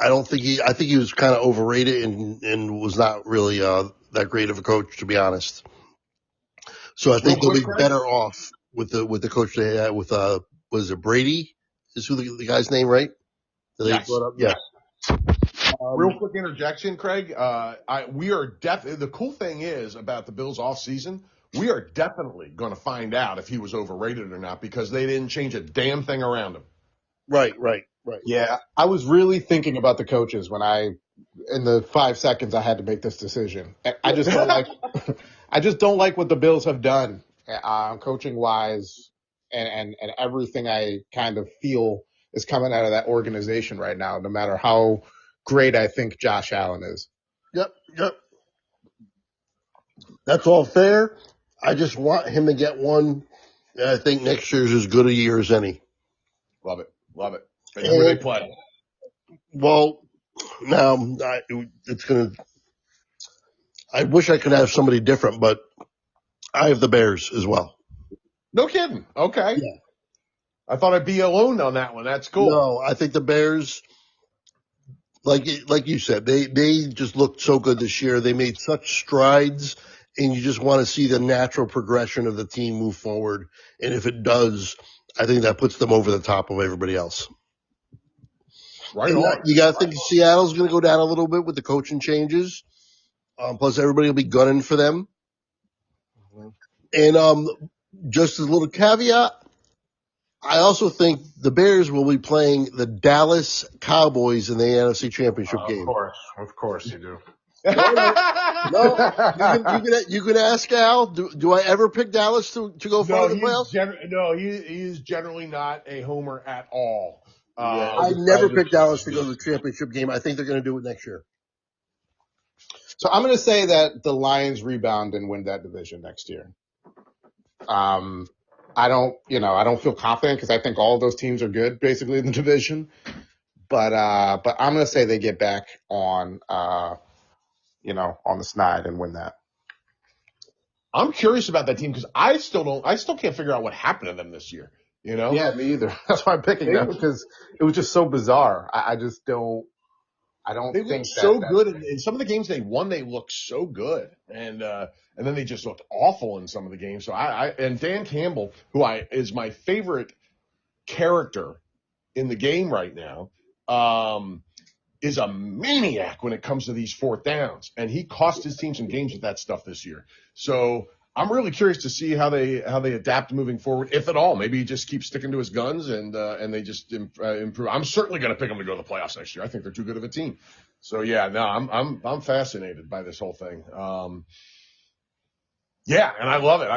Speaker 1: I think he was kind of overrated and was not really that great of a coach, to be honest. So I think they'll be better off with the coach they had with was it Brady? Is who the guy's name, right?
Speaker 2: Yes.
Speaker 1: Yeah.
Speaker 2: Real quick interjection, Craig. We are the cool thing is about the Bills off season, we are definitely going to find out if he was overrated or not, because they didn't change a damn thing around him.
Speaker 1: Right.
Speaker 3: Yeah, I was really thinking about the coaches in the 5 seconds I had to make this decision. I just don't like what the Bills have done, coaching wise, and everything I kind of feel is coming out of that organization right now, no matter how great I think Josh Allen is.
Speaker 1: Yep. That's all fair. I just want him to get one. And I think next year's as good a year as any.
Speaker 2: Love it. And who they play?
Speaker 1: Well, now I wish I could have somebody different, but I have the Bears as well.
Speaker 2: No kidding. Okay.
Speaker 1: Yeah.
Speaker 2: I thought I'd be alone on that one. That's cool.
Speaker 1: No, I think the Bears, like you said, they just looked so good this year. They made such strides, and you just want to see the natural progression of the team move forward. And if it does, I think that puts them over the top of everybody else.
Speaker 2: Right on.
Speaker 1: You got to think Seattle's going to go down a little bit with the coaching changes. Plus, everybody will be gunning for them. And just as a little caveat, I also think the Bears will be playing the Dallas Cowboys in the NFC Championship game.
Speaker 3: Of course you do.
Speaker 1: No, you can ask Al. Do I ever pick Dallas to go far in the playoffs?
Speaker 2: He is generally not a homer at all.
Speaker 1: I never picked Dallas to go to the championship game. I think they're going to do it next year.
Speaker 3: So I'm going to say that the Lions rebound and win that division next year. I don't feel confident because I think all of those teams are good basically in the division. But I'm going to say they get back on the snide and win that.
Speaker 2: I'm curious about that team because I still can't figure out what happened to them this year.
Speaker 3: Yeah, me either. That's why I'm picking them because it was just so bizarre. I just don't. I don't
Speaker 2: they
Speaker 3: think
Speaker 2: looked so good in some of the games they won. They looked so good, and then they just looked awful in some of the games. So and Dan Campbell, who is my favorite character in the game right now, is a maniac when it comes to these fourth downs, and he cost his team some games with that stuff this year. So I'm really curious to see how they adapt moving forward, if at all. Maybe he just keeps sticking to his guns and they just improve. I'm certainly going to pick them to go to the playoffs next year. I think they're too good of a team. So yeah, no, I'm fascinated by this whole thing. Yeah, and I love it.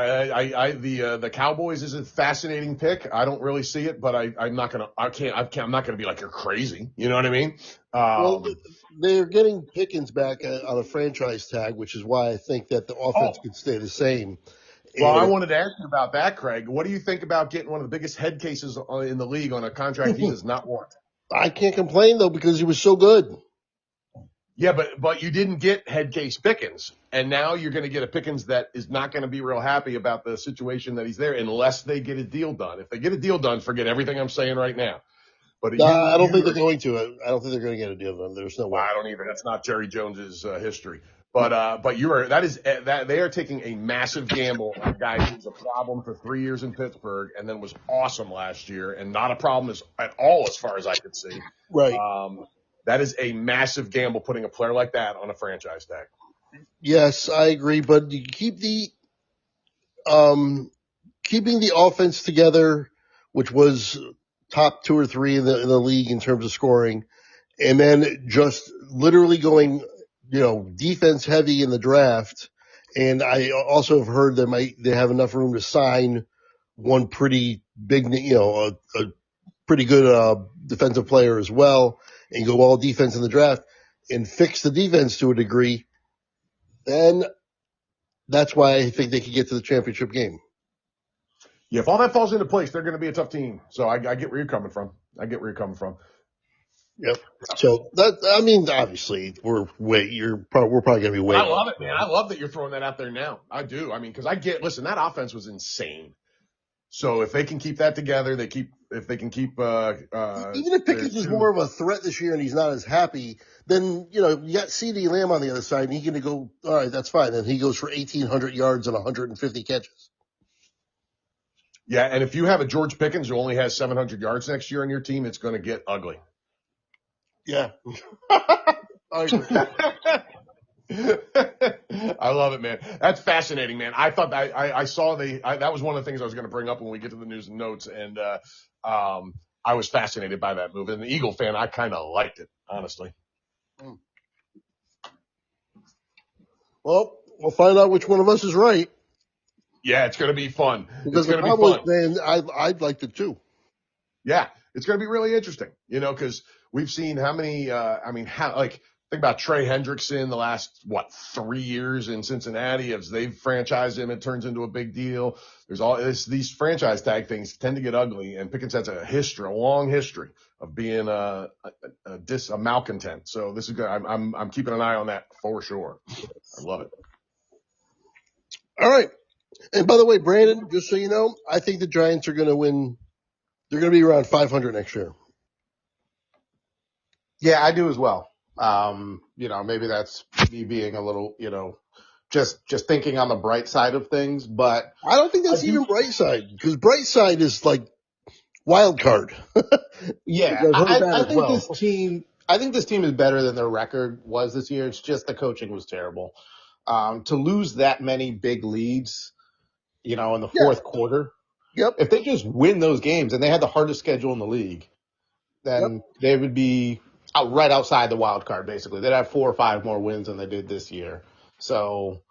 Speaker 2: The Cowboys is a fascinating pick. I don't really see it, but I'm not gonna be like, you're crazy. You know what I mean?
Speaker 1: Well, they're getting Pickens back on a franchise tag, which is why I think that the offense could stay the same.
Speaker 2: Well, I wanted to ask you about that, Craig. What do you think about getting one of the biggest head cases in the league on a contract he does not want?
Speaker 1: I can't complain though because he was so good.
Speaker 2: Yeah, but you didn't get head case Pickens, and now you're going to get a Pickens that is not going to be real happy about the situation that he's there unless they get a deal done. If they get a deal done, forget everything I'm saying right now. But
Speaker 1: I don't think they're going to. I don't think they're going to get a deal done. There's no way.
Speaker 2: I don't either. That's not Jerry Jones's history. But they are taking a massive gamble on a guy who was a problem for 3 years in Pittsburgh and then was awesome last year and not a problem at all as far as I could see.
Speaker 1: Right.
Speaker 2: That is a massive gamble putting a player like that on a franchise tag.
Speaker 1: Yes, I agree. But you keep keeping the offense together, which was top 2 or 3 in the league in terms of scoring, and then just literally going, defense heavy in the draft. And I also have heard they have enough room to sign one pretty big, a pretty good defensive player as well, and go all defense in the draft and fix the defense to a degree. Then that's why I think they could get to the championship game.
Speaker 2: Yeah, if all that falls into place, they're going to be a tough team. So I get where you're coming from.
Speaker 1: Yep. So obviously we're probably going to be way.
Speaker 2: I love it, man. I love that you're throwing that out there now. I do. I mean, because listen, that offense was insane. So if they can keep that together, even
Speaker 1: if Pickens is more of a threat this year and he's not as happy, then, you got CeeDee Lamb on the other side and he's going to go, all right, that's fine. Then he goes for 1,800 yards and 150 catches.
Speaker 2: Yeah. And if you have a George Pickens who only has 700 yards next year on your team, it's going to get ugly.
Speaker 1: Yeah. I agree.
Speaker 2: I love it, man. That's fascinating, man. I thought I saw that was one of the things I was going to bring up when we get to the news and notes. And, I was fascinated by that move. And the Eagle fan, I kind of liked it, honestly.
Speaker 1: Well, we'll find out which one of us is right.
Speaker 2: Yeah, it's going to be fun.
Speaker 1: Because the Cowboys fan, I'd liked it too.
Speaker 2: Yeah, it's going to be really interesting, because we've seen how many, think about Trey Hendrickson the last, 3 years in Cincinnati. As they've franchised him, it turns into a big deal. There's these franchise tag things tend to get ugly, and Pickens has a long history of being a malcontent. So this is good. I'm keeping an eye on that for sure. I love it.
Speaker 1: All right. And by the way, Brandon, just so you know, I think the Giants are going to win. They're going to be around 500 next year.
Speaker 3: Yeah, I do as well. Maybe that's me being a little, just thinking on the bright side of things, but
Speaker 1: I don't think that's even bright side, because bright side is like wild card.
Speaker 3: Yeah, I think this team is better than their record was this year. It's just the coaching was terrible. To lose that many big leads, in the fourth quarter.
Speaker 1: Yep.
Speaker 3: If they just win those games, and they had the hardest schedule in the league, then they would be right outside the wild card, basically. They'd have 4 or 5 more wins than they did this year. So,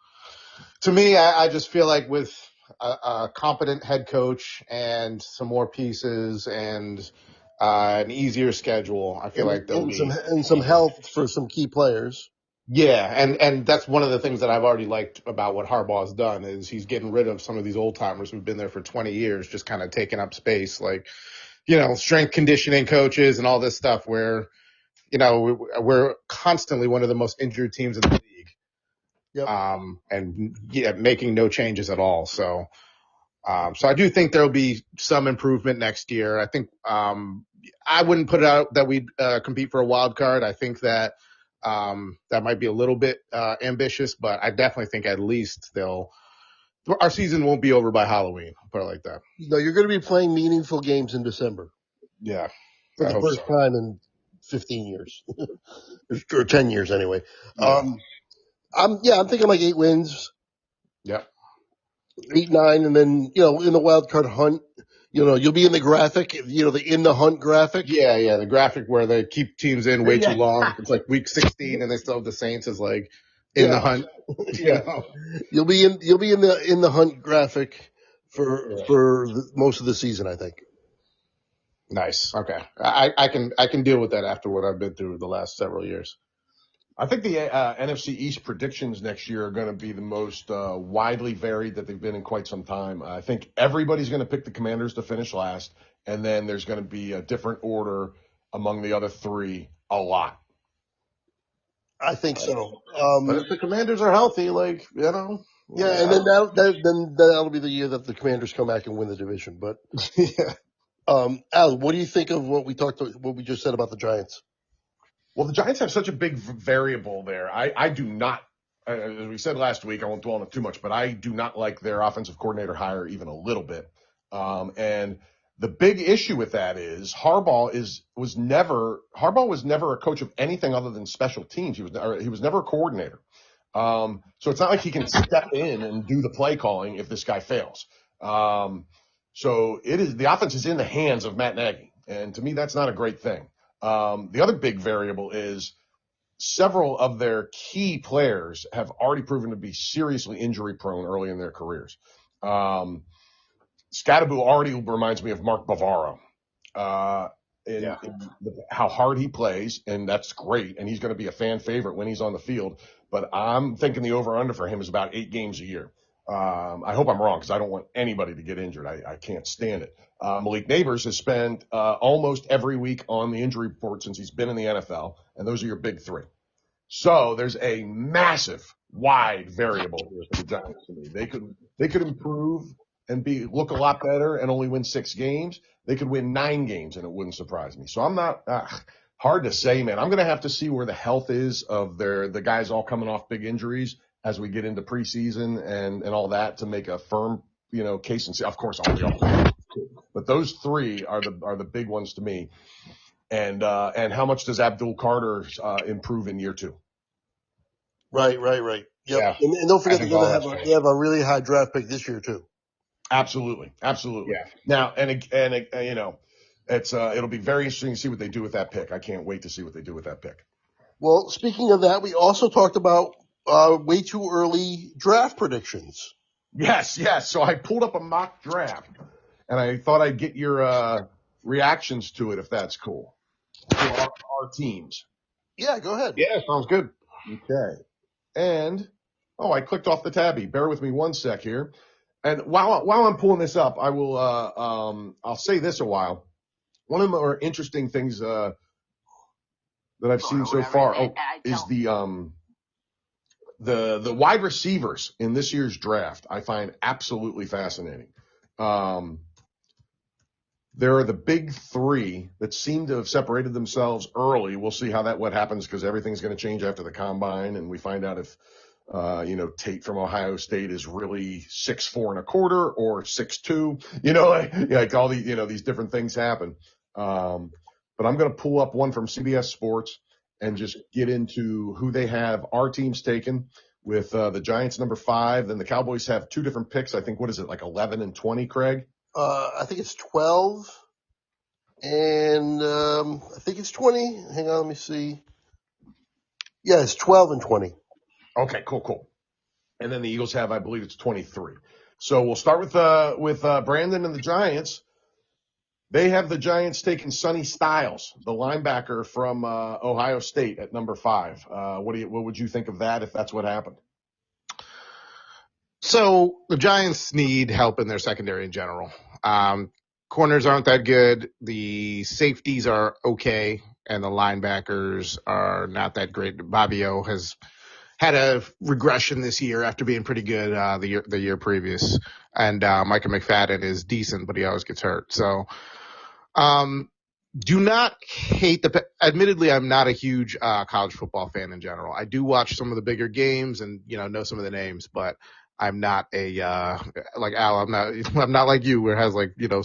Speaker 3: to me, I just feel like with a competent head coach and some more pieces and an easier schedule, I feel like they'll be.
Speaker 1: Some health for some key players.
Speaker 3: Yeah, and that's one of the things that I've already liked about what Harbaugh's done is he's getting rid of some of these old timers who've been there for 20 years, just kind of taking up space, like, strength conditioning coaches and all this stuff where, we're constantly one of the most injured teams in the league.
Speaker 1: Yep.
Speaker 3: And making no changes at all. So I do think there'll be some improvement next year. I think, I wouldn't put it out that we'd compete for a wild card. I think that, that might be a little bit ambitious, but I definitely think at least our season won't be over by Halloween. I'll put it like that.
Speaker 1: No, you're going to be playing meaningful games in December.
Speaker 3: Yeah.
Speaker 1: For the first time in 15 years or 10 years anyway.
Speaker 3: Yeah.
Speaker 1: I'm thinking like 8 wins.
Speaker 3: Yep.
Speaker 1: 8, 9, and then, in the wild card hunt, you'll be in the graphic, the in the hunt graphic.
Speaker 3: Yeah. The graphic where they keep teams in way too long. It's like week 16 and they still have the Saints as like in the hunt.
Speaker 1: You'll be in the hunt graphic for most of the season, I think.
Speaker 3: Nice. Okay. I can deal with that after what I've been through the last several years.
Speaker 2: I think the NFC East predictions next year are going to be the most widely varied that they've been in quite some time. I think everybody's going to pick the Commanders to finish last, and then there's going to be a different order among the other three a lot.
Speaker 1: I think so.
Speaker 3: But if the Commanders are healthy,
Speaker 1: Yeah, and then that'll be the year that the Commanders come back and win the division. But
Speaker 3: yeah.
Speaker 1: Al, what do you think of what we just said about the Giants?
Speaker 2: Well, the Giants have such a big variable there. I do not, as we said last week, I won't dwell on it too much, but I do not like their offensive coordinator hire even a little bit. And the big issue with that is Harbaugh was never a coach of anything other than special teams. He was never a coordinator. So it's not like he can step in and do the play calling if this guy fails. So the offense is in the hands of Matt Nagy. And to me, that's not a great thing. The other big variable is several of their key players have already proven to be seriously injury prone early in their careers. Scadaboo already reminds me of Mark Bavaro. In how hard he plays, and that's great, and he's going to be a fan favorite when he's on the field. But I'm thinking the over-under for him is about 8 games a year. I hope I'm wrong because I don't want anybody to get injured. I can't stand it. Malik Neighbors has spent almost every week on the injury report since he's been in the NFL, and those are your big three. So there's a massive, wide variable here for the Giants to me. They could improve and look a lot better and only win 6 games. They could win 9 games, and it wouldn't surprise me. So I'm not hard to say, man. I'm going to have to see where the health is of the guys all coming off big injuries as we get into preseason and all that to make a firm, case and see. Of course, all the offense, but those 3 are the big ones to me. And how much does Abdul Carter improve in year 2?
Speaker 1: Right. Yep. Yeah. And don't forget they have a really high draft pick this year too.
Speaker 2: Absolutely.
Speaker 3: Yeah.
Speaker 2: Now, and it's it'll be very interesting to see what they do with that pick. I can't wait to see what they do with that pick.
Speaker 1: Well, speaking of that, we also talked about way too early draft predictions.
Speaker 2: Yes. So I pulled up a mock draft, and I thought I'd get your reactions to it if that's cool. For our teams.
Speaker 1: Yeah, go ahead.
Speaker 3: Yeah, sounds good.
Speaker 2: Okay. And I clicked off the tabby. Bear with me one sec here. And while I'm pulling this up, I will I'll say this a while. One of the more interesting things that I've seen so far is the wide receivers in this year's draft. I find absolutely fascinating. There are the big 3 that seem to have separated themselves early. We'll see what happens because everything's going to change after the combine, and we find out if Tate from Ohio State is really 6'4 1/4 or 6'2. Like all these different things happen. But I'm going to pull up one from CBS Sports and just get into who they have. Our team's taken with the Giants number 5. Then the Cowboys have 2 different picks. I think, what is it, like 11 and 20, Craig?
Speaker 1: I think it's 12 and I think it's 20. Hang on, let me see. Yeah, it's 12 and 20.
Speaker 2: Okay, cool. And then the Eagles have, I believe it's 23. So we'll start with Brandon and the Giants. They have the Giants taking Sonny Styles, the linebacker from Ohio State, at number 5. What would you think of that if that's what happened?
Speaker 3: So the Giants need help in their secondary in general. Corners aren't that good. The safeties are okay, and the linebackers are not that great. Bobbio has had a regression this year after being pretty good the year previous, and Micah McFadden is decent, but he always gets hurt. So, do not hate admittedly, I'm not a huge college football fan in general. I do watch some of the bigger games and know some of the names, but I'm not like Al. I'm not like you, where it has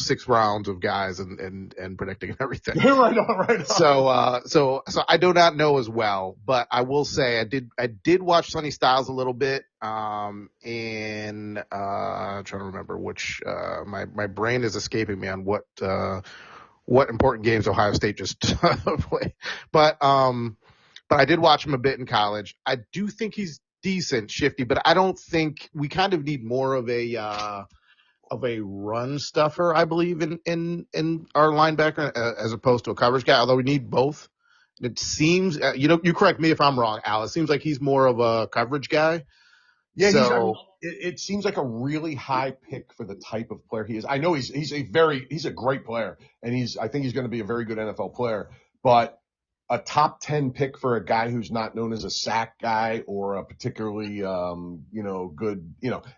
Speaker 3: 6 rounds of guys and predicting and everything.
Speaker 2: Right on.
Speaker 3: So I do not know as well, but I will say I did watch Sonny Styles a little bit. I'm trying to remember which. My brain is escaping me on what important games Ohio State just played, but I did watch him a bit in college. I do think he's decent, shifty, but I don't think we kind of need more of a run stuffer, I believe, in our linebacker as opposed to a coverage guy, although we need both. It seems, you correct me if I'm wrong, Al. It seems like he's more of a coverage guy.
Speaker 2: Yeah, it seems like a really high pick for the type of player he is. I know he's a great player, and I think he's going to be a very good NFL player, but a top 10 pick for a guy who's not known as a sack guy or a particularly, good,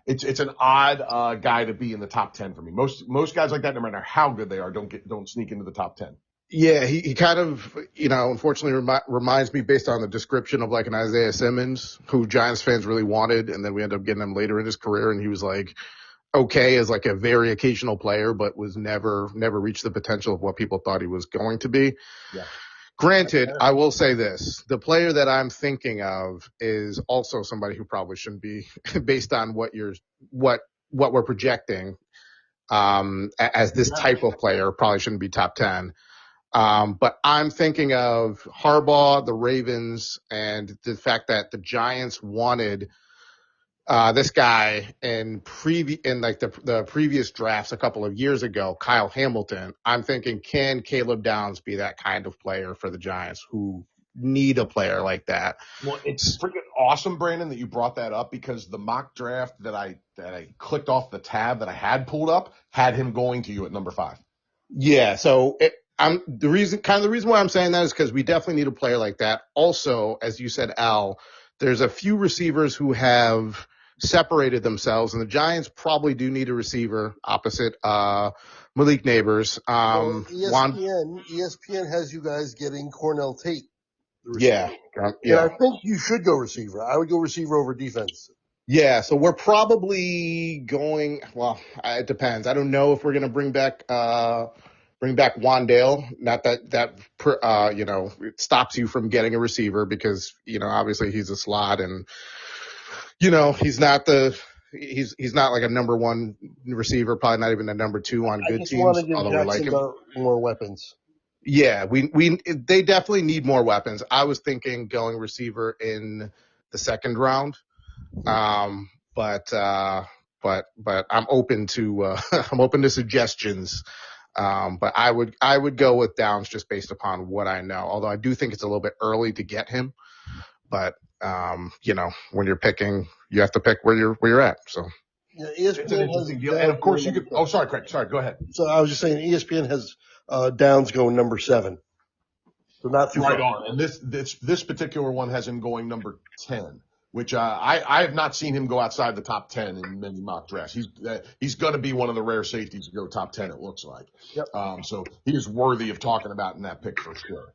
Speaker 2: it's an odd guy to be in the top 10 for me. Most guys like that, no matter how good they are, don't sneak into the top 10.
Speaker 3: Yeah, he kind of, unfortunately reminds me, based on the description, of like an Isaiah Simmons, who Giants fans really wanted, and then we ended up getting him later in his career, and he was like okay as like a very occasional player, but was never reached the potential of what people thought he was going to be.
Speaker 2: Yeah.
Speaker 3: Granted, I will say this. The player that I'm thinking of is also somebody who probably shouldn't be, based on what we're projecting, as this type of player, probably shouldn't be top 10. But I'm thinking of Harbaugh, the Ravens, and the fact that the Giants wanted this guy in the previous drafts a couple of years ago, Kyle Hamilton. I'm thinking, can Caleb Downs be that kind of player for the Giants who need a player like that?
Speaker 2: Well, it's freaking awesome, Brandon, that you brought that up, because the mock draft that I clicked off the tab that I had pulled up had him going to you at number 5.
Speaker 3: Yeah. So the reason why I'm saying that is because we definitely need a player like that. Also, as you said, Al, there's a few receivers who have separated themselves, and the Giants probably do need a receiver opposite Malik Neighbors.
Speaker 1: ESPN has you guys getting Cornell Tate.
Speaker 3: Yeah.
Speaker 1: And I think you should go receiver. I would go receiver over defense.
Speaker 3: Yeah, so we're probably going. Well, it depends. I don't know if we're going to bring back Wandale. Not that it stops you from getting a receiver, because obviously he's a slot, and he's not like a number 1 receiver, probably not even a number 2 on good teams.
Speaker 1: Want to give Jackson more weapons.
Speaker 3: Yeah, they definitely need more weapons. I was thinking going receiver in the second round, but I'm open to suggestions. But I would go with Downs just based upon what I know. Although I do think it's a little bit early to get him. But when you're picking, you have to pick where you're at. So
Speaker 1: yeah, ESPN has
Speaker 2: deal. And of course you could. Oh, sorry, Craig. Sorry, go ahead.
Speaker 1: So I was just saying, ESPN has Downs going number 7. So not too
Speaker 2: right
Speaker 1: far.
Speaker 2: on. And this particular one has him going number 10, which I have not seen him go outside the top 10 in many mock drafts. He's going to be one of the rare safeties to go top 10. It looks like.
Speaker 1: Yep.
Speaker 2: So he is worthy of talking about in that pick for sure.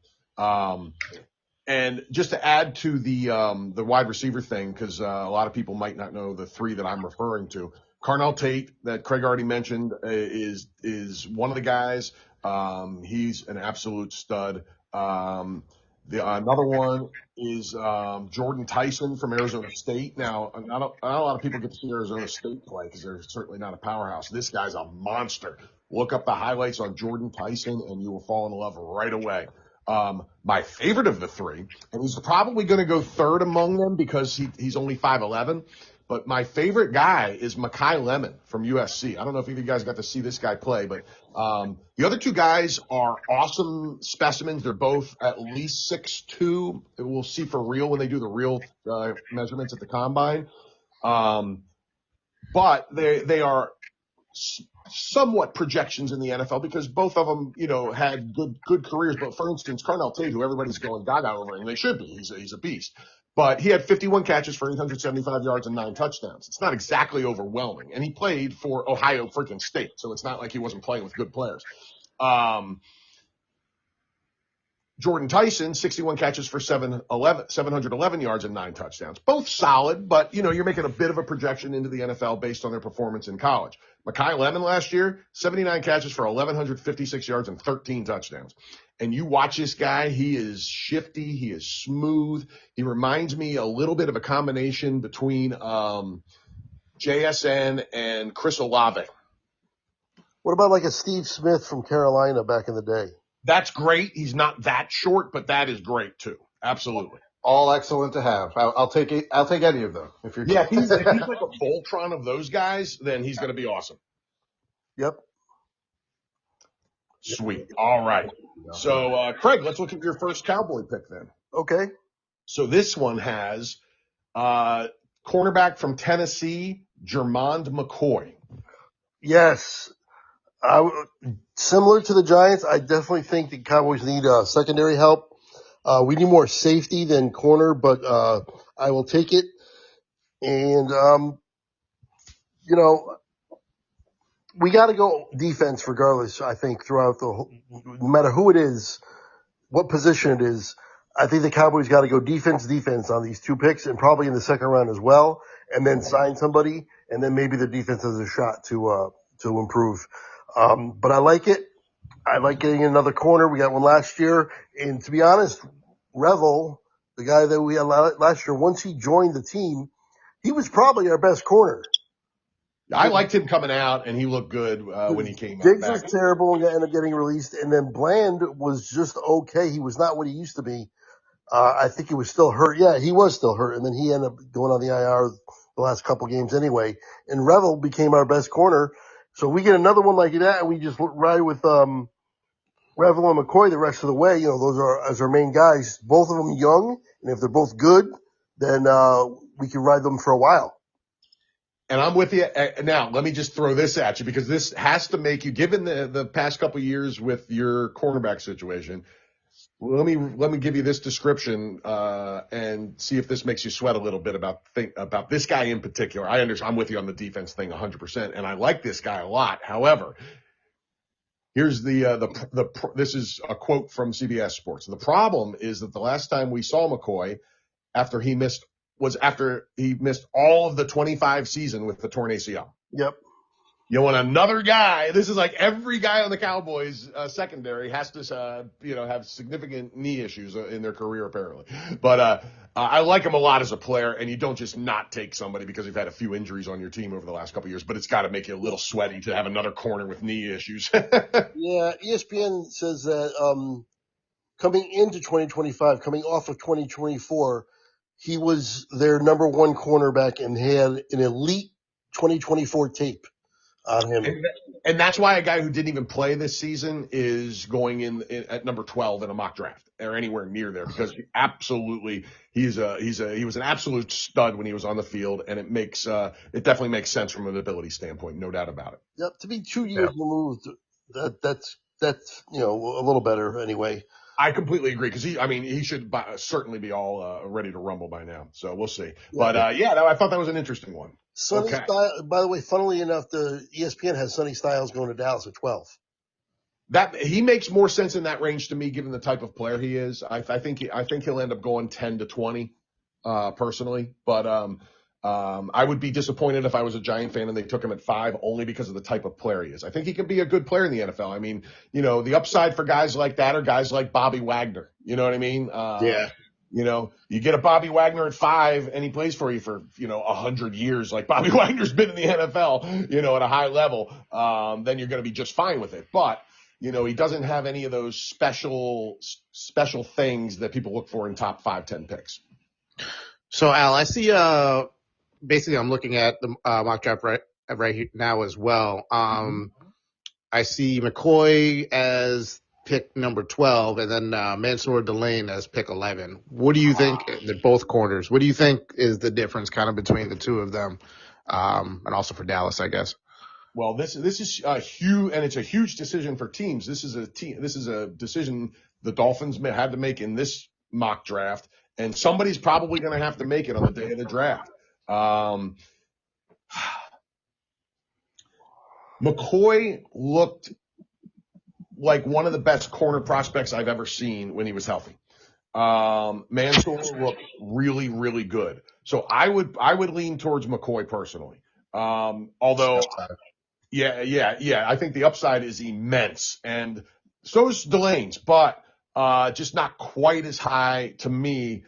Speaker 2: And just to add to the wide receiver thing, because a lot of people might not know the 3 that I'm referring to. Cornell Tate, that Craig already mentioned, is one of the guys. He's an absolute stud. Another one is Jordan Tyson from Arizona State. Now, not a lot of people get to see Arizona State play because they're certainly not a powerhouse. This guy's a monster. Look up the highlights on Jordan Tyson, and you will fall in love right away. My favorite of the 3, and he's probably going to go third among them because he's only 5'11", But my favorite guy is Mekhi Lemon from USC. I don't know if either of you guys got to see this guy play, but the other two guys are awesome specimens. They're both at least 6'2". We'll see for real when they do the real measurements at the combine. But they are somewhat projections in the NFL because both of them, had good careers. But for instance, Carnell Tate, who everybody's going gaga over, and they should be, he's a beast. But he had 51 catches for 875 yards and 9 touchdowns. It's not exactly overwhelming. And he played for Ohio freaking State, so it's not like he wasn't playing with good players. Jordan Tyson, 61 catches for 711 yards and 9 touchdowns. Both solid, but, you're making a bit of a projection into the NFL based on their performance in college. Mekhi Lemon last year, 79 catches for 1,156 yards and 13 touchdowns. And you watch this guy, he is shifty, he is smooth. He reminds me a little bit of a combination between JSN and Chris Olave.
Speaker 1: What about like a Steve Smith from Carolina back in the day?
Speaker 2: That's great. He's not that short, but that is great too. Absolutely.
Speaker 3: All excellent to have. I'll take it. I'll take any of them. If
Speaker 2: he's like a Voltron of those guys, then he's going to be awesome.
Speaker 1: Yep.
Speaker 2: Sweet. All right. So, Craig, let's look at your first Cowboy pick then.
Speaker 1: Okay.
Speaker 2: So this one has cornerback from Tennessee, Jermond McCoy.
Speaker 1: Yes. Similar to the Giants, I definitely think the Cowboys need secondary help. We need more safety than corner, but I will take it. And, we got to go defense regardless, I think, throughout no matter who it is, what position it is. I think the Cowboys got to go defense on these 2 picks and probably in the second round as well, and then sign somebody, and then maybe the defense has a shot to improve. But I like it. I like getting another corner. We got one last year. And to be honest, Revel, the guy that we had last year, once he joined the team, he was probably our best corner.
Speaker 2: I liked him coming out, and he looked good when he came out.
Speaker 1: Diggs was terrible and ended up getting released. And then Bland was just okay. He was not what he used to be. I think he was still hurt. Yeah, he was still hurt. And then he ended up going on the IR the last couple games anyway. And Revel became our best corner. So we get another one like that, and we just ride with Revel and McCoy the rest of the way. Those are as our main guys. Both of them young, and if they're both good, then we can ride them for a while.
Speaker 2: And I'm with you. Now, let me just throw this at you because this has to make you, given the past couple of years with your cornerback situation, let me give you this description and see if this makes you sweat a little bit about this guy in particular. I'm with you on the defense thing 100%, and I like this guy a lot. However, here's this is a quote from CBS Sports. The problem is that the last time we saw McCoy after he missed all of the 25 season with the torn ACL.
Speaker 1: Yep.
Speaker 2: You want another guy. This is like every guy on the Cowboys secondary has to, have significant knee issues in their career apparently. But I like him a lot as a player, and you don't just not take somebody because you've had a few injuries on your team over the last couple of years. But it's got to make you a little sweaty to have another corner with knee issues.
Speaker 1: Yeah, ESPN says that coming into 2025, coming off of 2024, he was their number 1 cornerback and had an elite 2024 tape on him.
Speaker 2: And that's why a guy who didn't even play this season is going in at number 12 in a mock draft or anywhere near there because he was an absolute stud when he was on the field, and it definitely makes sense from an ability standpoint, no doubt about it.
Speaker 1: Yep, to be 2 years removed, that's a little better anyway.
Speaker 2: I completely agree because he should certainly be all ready to rumble by now. So we'll see. Yeah. But I thought that was an interesting one.
Speaker 1: Sonny Styles, by the way, funnily enough, the ESPN has Sonny Styles going to Dallas at 12.
Speaker 2: That he makes more sense in that range to me, given the type of player he is. I think he'll end up going 10 to 20, personally. But I would be disappointed if I was a Giant fan and they took him at 5 only because of the type of player he is. I think he can be a good player in the NFL. I mean, the upside for guys like that are guys like Bobby Wagner. You know what I mean?
Speaker 1: Yeah.
Speaker 2: You get a Bobby Wagner at 5 and he plays for you for, 100 years like Bobby Wagner's been in the NFL, at a high level. Then you're going to be just fine with it. But, he doesn't have any of those special things that people look for in top 5, 10 picks.
Speaker 4: So, Al, I see
Speaker 3: basically I'm looking at the mock draft right now as well. I see McCoy as pick number 12 and then Mansour Delane as pick 11. What do you think? They're both corners. What do you think is the difference kind of between the two of them? And also for Dallas, I guess.
Speaker 2: Well, this is a huge, and it's a huge decision for teams. This is a decision the Dolphins had to make in this mock draft, and somebody's probably going to have to make it on the day of the draft. McCoy looked like one of the best corner prospects I've ever seen when he was healthy. Mansour looked really, really good. So I would lean towards McCoy personally. Although, yeah. I think the upside is immense, and so is Delane's, but just not quite as high to me.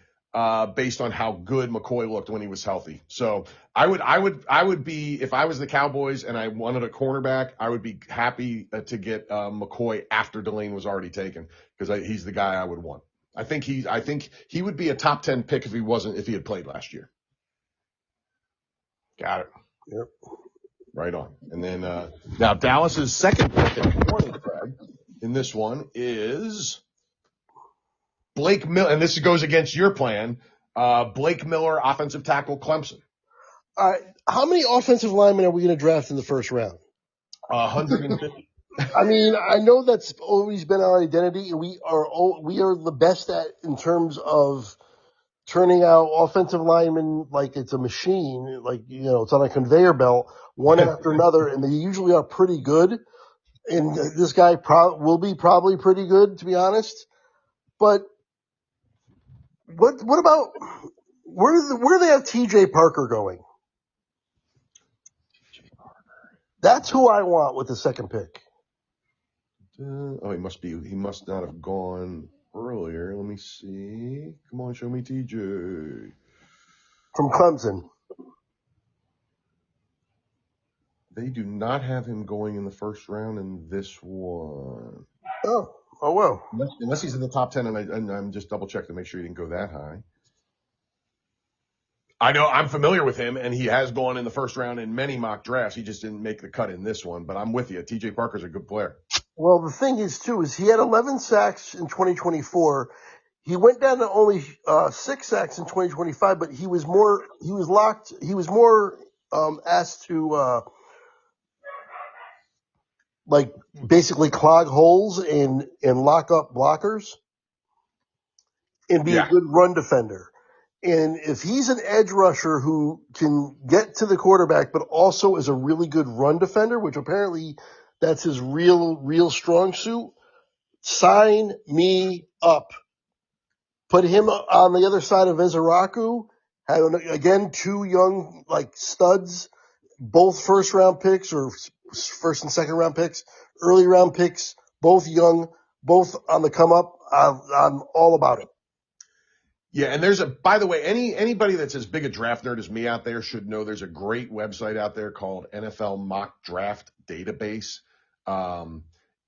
Speaker 2: Based on how good McCoy looked when he was healthy. So I would be, if I was the Cowboys and I wanted a cornerback, I would be happy to get McCoy after Delane was already taken, because he's the guy I would want. I think he would be a top 10 pick if he had played last year.
Speaker 3: Got it.
Speaker 1: Yep.
Speaker 2: Right on. And then now Dallas's second pick in this one is Blake Miller, and this goes against your plan. Blake Miller, offensive tackle, Clemson.
Speaker 1: All right. How many offensive linemen are we going to draft in the first round?
Speaker 2: 150.
Speaker 1: I mean, I know that's always been our identity. We are the best at in terms of turning out offensive linemen like it's a machine, like, it's on a conveyor belt, one after another, and they usually are pretty good. And this guy will be probably pretty good, to be honest. But what about where do they have TJ Parker going? That's who I want with the second pick.
Speaker 2: He must not have gone earlier. Let me see. Come on, show me TJ.
Speaker 1: From Clemson.
Speaker 2: They do not have him going in the first round in this one.
Speaker 1: Oh well.
Speaker 2: Unless he's in the top 10, and I'm just double checking to make sure he didn't go that high. I know I'm familiar with him, and he has gone in the first round in many mock drafts. He just didn't make the cut in this one, but I'm with you. TJ Parker's a good player.
Speaker 1: Well, the thing is, too, is he had 11 sacks in 2024. He went down to only 6 sacks in 2025, but he was more asked to basically clog holes and lock up blockers and be a good run defender. And if he's an edge rusher who can get to the quarterback, but also is a really good run defender, which apparently that's his real strong suit, sign me up. Put him on the other side of Ezeraku. Again, 2 young studs, both first round picks or first and second round picks, early round picks, both young, both on the come up. I'm all about it.
Speaker 2: Yeah, and by the way, anybody that's as big a draft nerd as me out there should know there's a great website out there called NFL Mock Draft Database.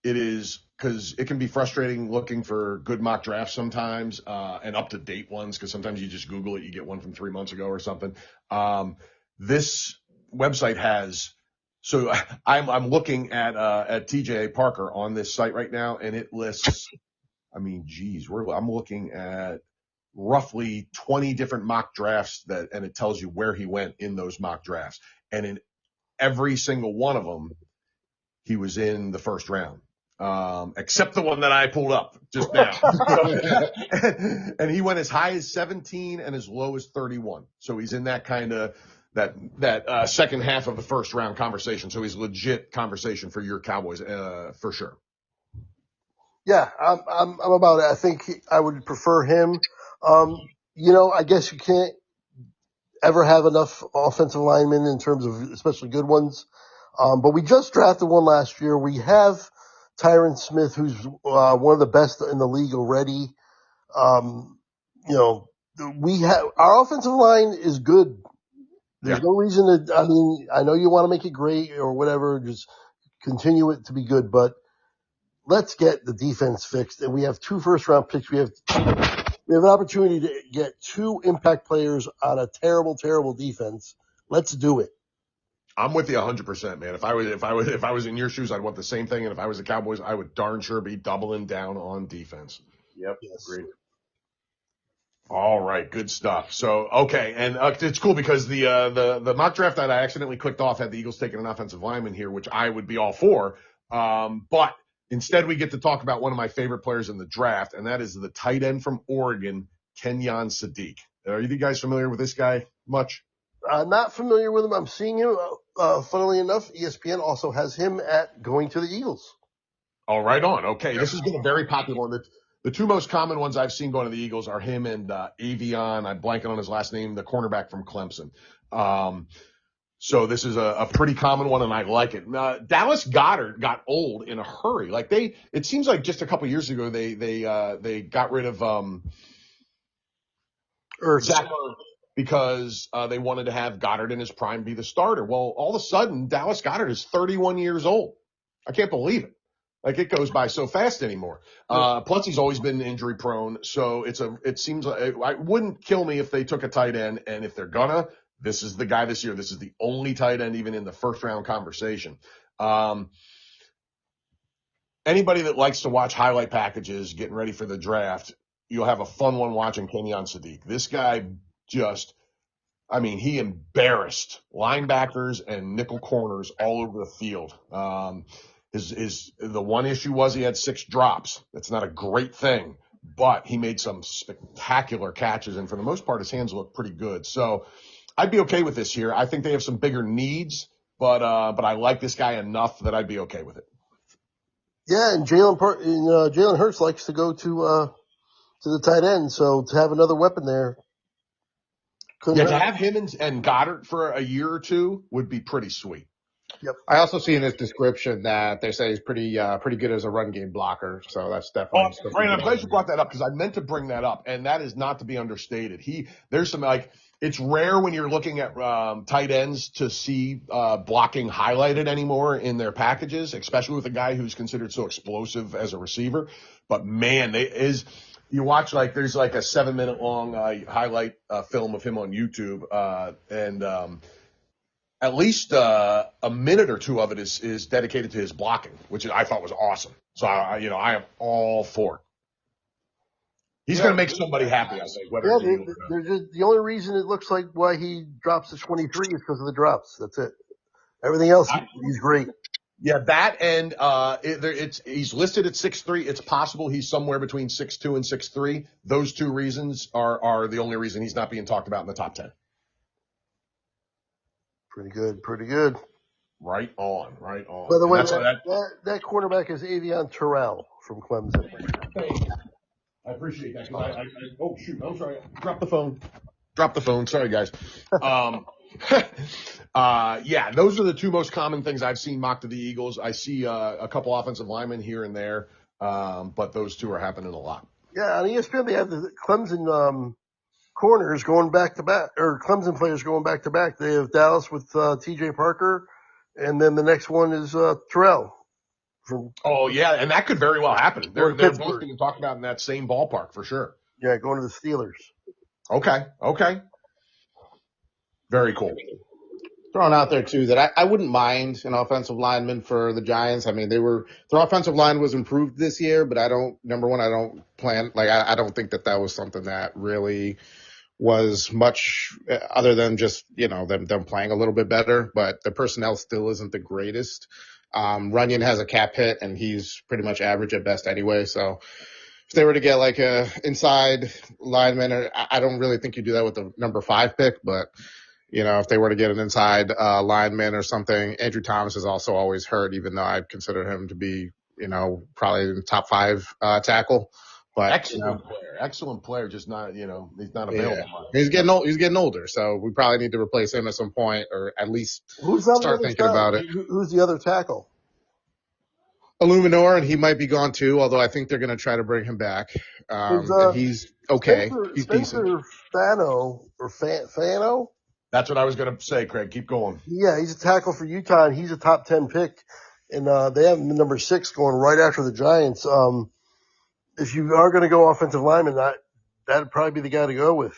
Speaker 2: It is, because it can be frustrating looking for good mock drafts sometimes, and up-to-date ones, because sometimes you just Google it, you get one from 3 months ago or something. This website has, so I'm looking at TJ Parker on this site right now, and it lists, I'm looking at roughly 20 different mock drafts and it tells you where he went in those mock drafts. And in every single one of them, he was in the first round. Except the one that I pulled up just now. And he went as high as 17 and as low as 31. So he's in that kind of, that second half of the first round conversation. So he's legit conversation for your Cowboys, for sure.
Speaker 1: Yeah, I'm about it. I think I would prefer him. I guess you can't ever have enough offensive linemen in terms of especially good ones. But we just drafted one last year. We have Tyron Smith, who's one of the best in the league already. We have our offensive line is good. There's no reason to. I mean, I know you want to make it great or whatever. Just continue it to be good, but let's get the defense fixed. And we have 2 first-round picks. We have an opportunity to get 2 impact players on a terrible, terrible defense Let's do it.
Speaker 2: I'm with you 100%, man. If I was in your shoes, I'd want the same thing. And if I was the Cowboys, I would darn sure be doubling down on defense. Yep.
Speaker 1: Yes.
Speaker 2: Agreed. All right. Good stuff. So, okay. And it's cool because the mock draft that I accidentally clicked off had the Eagles taking an offensive lineman here, which I would be all for. But instead we get to talk about one of my favorite players in the draft, and that is the tight end from Oregon, Kenyon Sadiq. Are you guys familiar with this guy much?
Speaker 1: Not familiar with him. I'm seeing him. Funnily enough, ESPN also has him at going to the Eagles.
Speaker 2: Oh, right on. Okay. This has been a very popular one. The two most common ones I've seen going to the Eagles are him and Avion. I'm blanking on his last name, the cornerback from Clemson. So this is a pretty common one, and I like it. Dallas Goedert got old in a hurry. Like it seems like just a couple of years ago they got rid of Zach Ertz because they wanted to have Goddard in his prime be the starter. Well, all of a sudden Dallas Goedert is 31 years old. I can't believe it. Like it goes by so fast anymore. Plus he's always been injury prone. So it seems like it wouldn't kill me if they took a tight end. And if they're gonna, this is the guy this year. This is the only tight end even in the first round conversation. Anybody that likes to watch highlight packages getting ready for the draft, you'll have a fun one watching Kenyon Sadiq. This guy he embarrassed linebackers and nickel corners all over the field. The one issue was he had 6 drops. That's not a great thing, but he made some spectacular catches, and for the most part, his hands look pretty good. So I'd be okay with this here. I think they have some bigger needs, but I like this guy enough that I'd be okay with it.
Speaker 1: Yeah, and Jalen Hurts likes to go to the tight end, so to have another weapon there.
Speaker 2: To have him and Goddard for a year or two would be pretty sweet.
Speaker 3: Yep. I also see in his description that they say he's pretty good as a run game blocker. So that's definitely.
Speaker 2: Brian, I'm glad you brought that up because I meant to bring that up, and that is not to be understated. There's some it's rare when you're looking at tight ends to see blocking highlighted anymore in their packages, especially with a guy who's considered so explosive as a receiver. But man, you watch there's a 7-minute long highlight film of him on YouTube, and at least a minute or two of it is dedicated to his blocking, which I thought was awesome. So I am all for it. He's going to make somebody happy, I think.
Speaker 1: The only reason it looks like why he drops to 23 is because of the drops. That's it. Everything else, he's great.
Speaker 2: Yeah, that and he's listed at 6'3". It's possible he's somewhere between 6'2" and 6'3". Those two reasons are the only reason he's not being talked about in the top 10.
Speaker 1: Pretty good. Right on.
Speaker 2: By
Speaker 1: the way, that quarterback is Avion Terrell from Clemson.
Speaker 2: I appreciate that. Oh, shoot. I'm sorry. Drop the phone. Sorry, guys. Yeah, those are the two most common things I've seen mocked to the Eagles. I see a couple offensive linemen here and there, but those two are happening a lot.
Speaker 1: Yeah, on ESPN, they have the Clemson corners going back to back, or Clemson players going back to back. They have Dallas with TJ Parker, and then the next one is Terrell.
Speaker 2: Oh yeah, and that could very well happen. They're both being talked about in that same ballpark for sure.
Speaker 1: Yeah, going to the Steelers.
Speaker 2: Okay. Very cool.
Speaker 3: Throwing out there too that I wouldn't mind an offensive lineman for the Giants. I mean, their offensive line was improved this year, but I don't think that was something that really was much other than just, them playing a little bit better, but the personnel still isn't the greatest. Runyon has a cap hit and he's pretty much average at best anyway. So if they were to get a inside lineman, I don't really think you do that with the number 5 pick, but if they were to get an inside lineman or something, Andrew Thomas is also always hurt, even though I'd consider him to be, probably in the top 5 tackle. But
Speaker 2: excellent player, just not, he's not available.
Speaker 3: Yeah. He's getting older, so we probably need to replace him at some point, or at least start thinking about it.
Speaker 1: Who's the other tackle?
Speaker 3: Illuminor, and he might be gone too, although I think they're going to try to bring him back. And he's okay. He's decent.
Speaker 1: Fano?
Speaker 2: That's what I was going to say, Craig. Keep going.
Speaker 1: Yeah, he's a tackle for Utah, and he's a top 10 pick. And they have him number 6 going right after the Giants. If you are going to go offensive lineman, that'd probably be the guy to go with.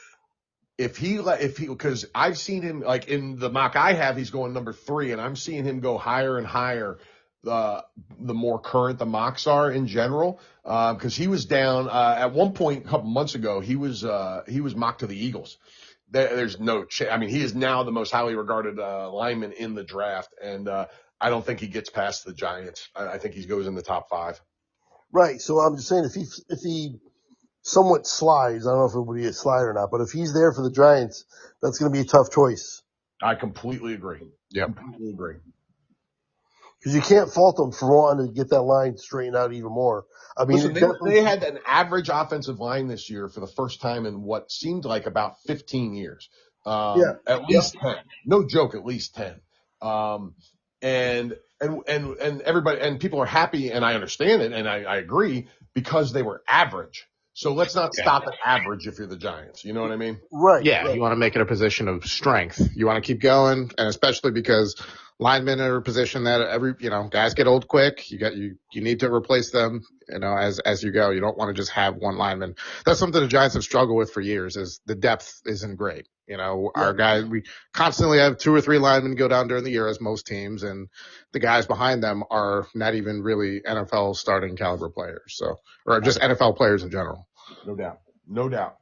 Speaker 2: because I've seen him, like in the mock I have, he's going number 3, and I'm seeing him go higher and higher. The more current the mocks are in general, because he was down at one point a couple months ago. He was mocked to the Eagles. There's no I mean, he is now the most highly regarded lineman in the draft, and I don't think he gets past the Giants. I think he goes in the top 5.
Speaker 1: Right. So I'm just saying, if he somewhat slides, I don't know if it would be a slide or not, but if he's there for the Giants, that's going to be a tough choice.
Speaker 2: I completely agree.
Speaker 3: Yeah,
Speaker 2: completely agree.
Speaker 1: Because you can't fault them for wanting to get that line straightened out even more. I mean,
Speaker 2: listen, they had an average offensive line this year for the first time in what seemed like about 15 years. At least 10. No joke, at least 10. And everybody, and people are happy, and I understand it, and I agree, because they were average. So let's not stop at average if you're the Giants. You know what I mean?
Speaker 1: Right.
Speaker 3: Yeah,
Speaker 1: right.
Speaker 3: you want to make it a position of strength. You want to keep going, and especially because linemen are a position that guys get old quick. You need to replace them, as you go. You don't want to just have one lineman. That's something the Giants have struggled with for years, is the depth isn't great. Our guys, we constantly have 2 or 3 linemen go down during the year, as most teams, and the guys behind them are not even really NFL starting caliber players. So, or just NFL players in general.
Speaker 2: No doubt.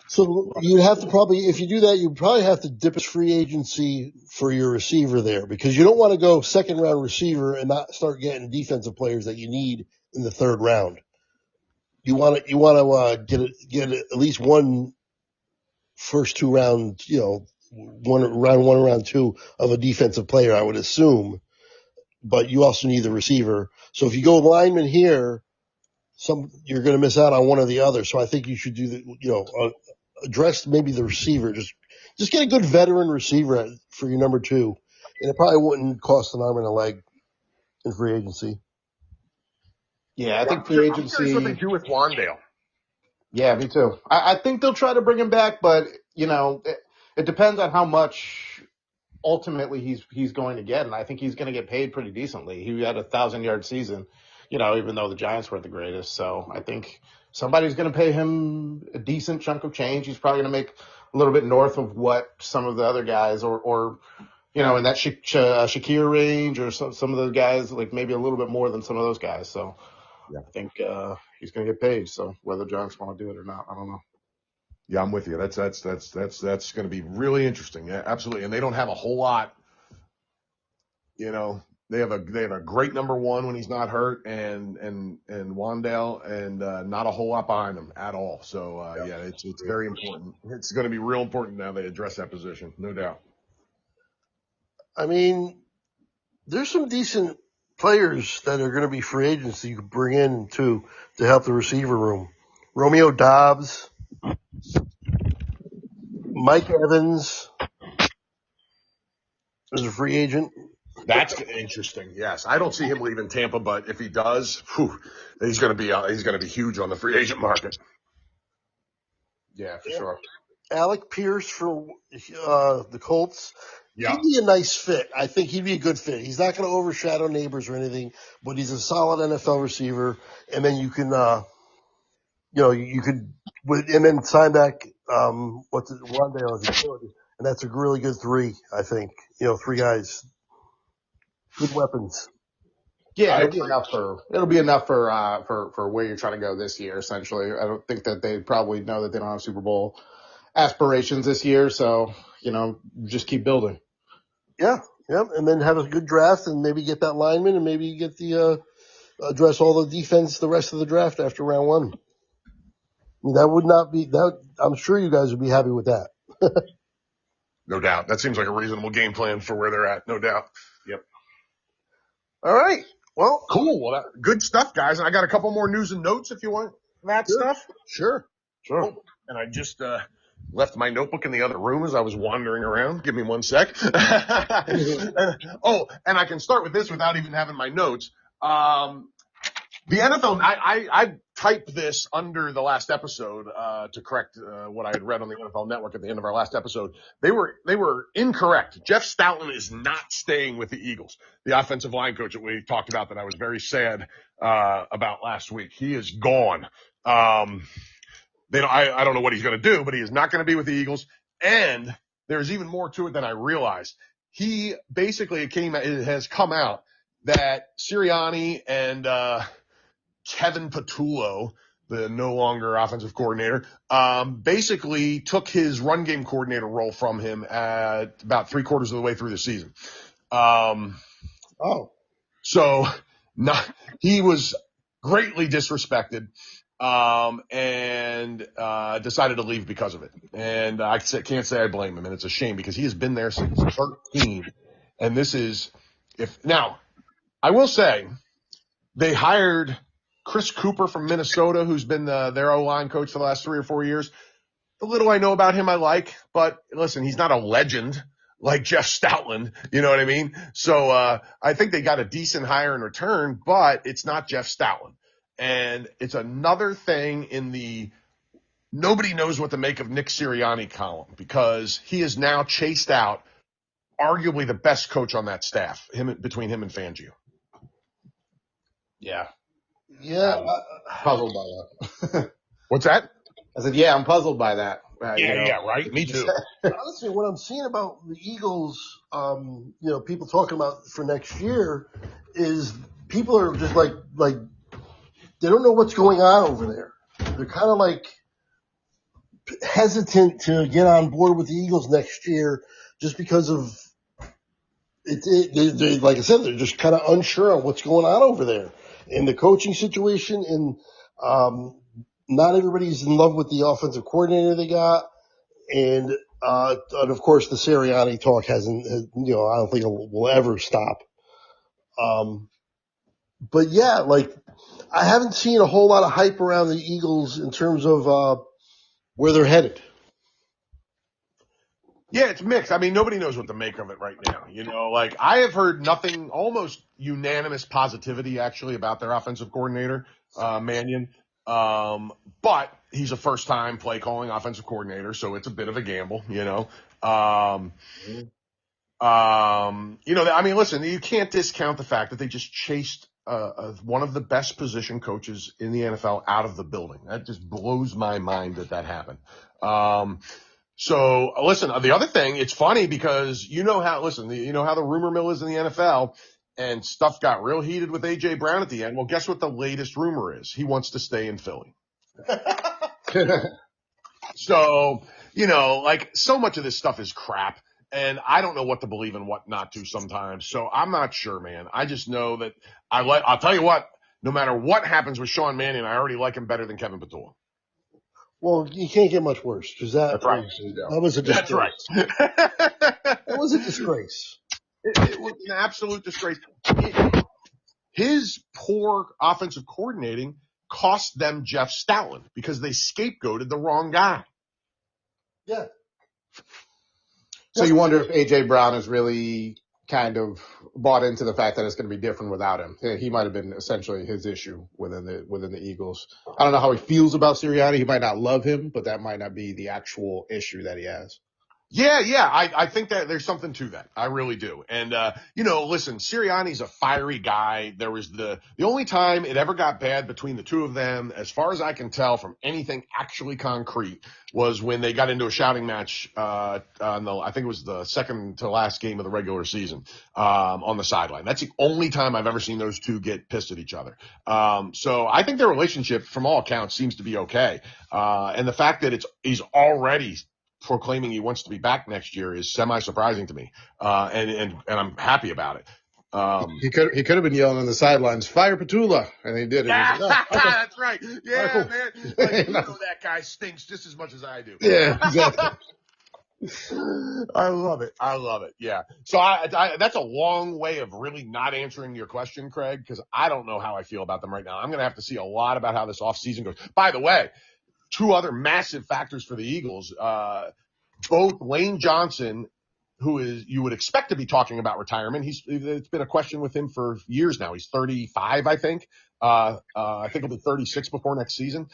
Speaker 1: So you'd have to probably, if you do that, you'd probably have to dip as free agency for your receiver there, because you don't want to go second round receiver and not start getting defensive players that you need in the 3rd round. You want to get at least one first 2 rounds, round 1 or round 2 of a defensive player, I would assume. But you also need the receiver. So if you go lineman here, you're going to miss out on one or the other. So I think you should do address maybe the receiver. Just get a good veteran receiver for your number 2, and it probably wouldn't cost an arm and a leg in free agency.
Speaker 3: Yeah, I think free agency.
Speaker 2: I'm curious what they do with Wandale.
Speaker 3: Yeah, me too. I think they'll try to bring him back, but it depends on how much ultimately he's going to get, and I think he's going to get paid pretty decently. He had a 1,000-yard season, even though the Giants weren't the greatest. So I think somebody's going to pay him a decent chunk of change. He's probably going to make a little bit north of what some of the other guys, or in that Shakir range, or some of those guys, like maybe a little bit more than some of those guys. So I think he's going to get paid. So whether Giants want to do it or not, I don't know.
Speaker 2: Yeah, I'm with you. That's going to be really interesting. Yeah, absolutely. And they don't have a whole lot. They have a great number 1 when he's not hurt, and Wandale, and not a whole lot behind him at all. So it's very important. It's going to be real important now they address that position, no doubt.
Speaker 1: I mean, there's some decent players that are going to be free agents that you could bring in to help the receiver room. Romeo Doubs, Mike Evans is a free agent.
Speaker 2: That's interesting. Yes, I don't see him leaving Tampa, but if he does, he's going to be huge on the free agent market.
Speaker 3: Yeah, for sure.
Speaker 1: Alec Pierce for the Colts.
Speaker 2: Yeah.
Speaker 1: He'd be a nice fit. I think he'd be a good fit. He's not going to overshadow Neighbors or anything, but he's a solid NFL receiver. And then you can, and then sign back, Wandale as he could. And that's a really good 3, I think. 3 guys. Good weapons.
Speaker 3: Yeah, it'll be enough for where you're trying to go this year, essentially. I don't think that they probably know that they don't have Super Bowl aspirations this year, so, just keep building.
Speaker 1: Yeah, and then have a good draft and maybe get that lineman and maybe get the address all the defense the rest of the draft after round 1. I mean, that would not be that. I'm sure you guys would be happy with that.
Speaker 2: No doubt. That seems like a reasonable game plan for where they're at. No doubt. Yep.
Speaker 1: All right. Well,
Speaker 2: cool. Well, good stuff, guys. And I got a couple more news and notes if you want that stuff.
Speaker 1: Sure.
Speaker 2: Oh, and I just left my notebook in the other room as I was wandering around. Give me 1 sec. And I can start with this without even having my notes. The NFL, I typed this under the last episode to correct what I had read on the NFL Network at the end of our last episode. They were incorrect. Jeff Stoutland is not staying with the Eagles, the offensive line coach that we talked about that I was very sad about last week. He is gone. I don't know what he's going to do, but he is not going to be with the Eagles. And there's even more to it than I realized. He basically, it has come out that Sirianni and, Kevin Patullo, the no longer offensive coordinator, basically took his run game coordinator role from him at about 3/4 of the way through the season. So he was greatly disrespected, and decided to leave because of it. And I can't say I blame him, and it's a shame because he has been there since 13. And now I will say they hired Chris Cooper from Minnesota, who's been their O-line coach for the last 3 or 4 years. The little I know about him, I like, but listen, he's not a legend like Jeff Stoutland. You know what I mean? So, I think they got a decent hire in return, but it's not Jeff Stoutland. And it's another thing in the nobody knows what to make of Nick Sirianni column, because he is now chased out arguably the best coach on that staff, between him and Fangio.
Speaker 3: Yeah.
Speaker 1: Yeah.
Speaker 3: Puzzled by that.
Speaker 2: What's that?
Speaker 3: I said, yeah, I'm puzzled by that.
Speaker 2: Right. Me too.
Speaker 1: Honestly, what I'm seeing about the Eagles, people talking about for next year is people are just like they don't know what's going on over there. They're kind of like hesitant to get on board with the Eagles next year just because of they, like I said, they're just kind of unsure of what's going on over there in the coaching situation, and not everybody's in love with the offensive coordinator they got, and of course the Sirianni talk I don't think it will ever stop. But yeah, I haven't seen a whole lot of hype around the Eagles in terms of where they're headed.
Speaker 2: Yeah, it's mixed. I mean, nobody knows what to make of it right now. I have heard nothing, almost unanimous positivity actually about their offensive coordinator, Mannion. But he's a first time play calling offensive coordinator, so it's a bit of a gamble, listen, you can't discount the fact that they just chased one of the best position coaches in the NFL out of the building. That just blows my mind that happened. So listen, the other thing, it's funny because you know how the rumor mill is in the NFL, and stuff got real heated with A.J. Brown at the end. Well, guess what the latest rumor is? He wants to stay in Philly. So, so much of this stuff is crap, and I don't know what to believe and what not to sometimes. So I'm not sure, man. I just know that I'll tell you what, no matter what happens with Sean Mannion, I already like him better than Kevin Patullo.
Speaker 1: Well, you can't get much worse because that was a disgrace.
Speaker 2: That's right.
Speaker 1: That was a disgrace.
Speaker 2: It was an absolute disgrace. His poor offensive coordinating cost them Jeff Stoutland because they scapegoated the wrong guy.
Speaker 1: Yeah.
Speaker 3: So you wonder if A.J. Brown is really kind of bought into the fact that it's going to be different without him. He might have been essentially his issue within the Eagles. I don't know how he feels about Sirianni. He might not love him, but that might not be the actual issue that he has.
Speaker 2: Yeah. I think that there's something to that. I really do. And, listen, Sirianni's a fiery guy. There was the only time it ever got bad between the two of them, as far as I can tell from anything actually concrete, was when they got into a shouting match, I think it was the second to last game of the regular season, on the sideline. That's the only time I've ever seen those two get pissed at each other. So I think their relationship from all accounts seems to be okay. And the fact that he's already proclaiming he wants to be back next year is semi-surprising to me, and I'm happy about it.
Speaker 3: He could have been yelling on the sidelines, "Fire Patullo," and he did it.
Speaker 2: Yeah,
Speaker 3: like, okay.
Speaker 2: That's right. Yeah,
Speaker 3: cool.
Speaker 2: Man. That guy stinks just as much as I do.
Speaker 3: Yeah, exactly.
Speaker 2: I love it. Yeah. So that's a long way of really not answering your question, Craig, because I don't know how I feel about them right now. I'm going to have to see a lot about how this offseason goes. By the way, two other massive factors for the Eagles, both Lane Johnson, who you would expect to be talking about retirement. It's been a question with him for years now. He's 35, I think. I think he'll be 36 before next season.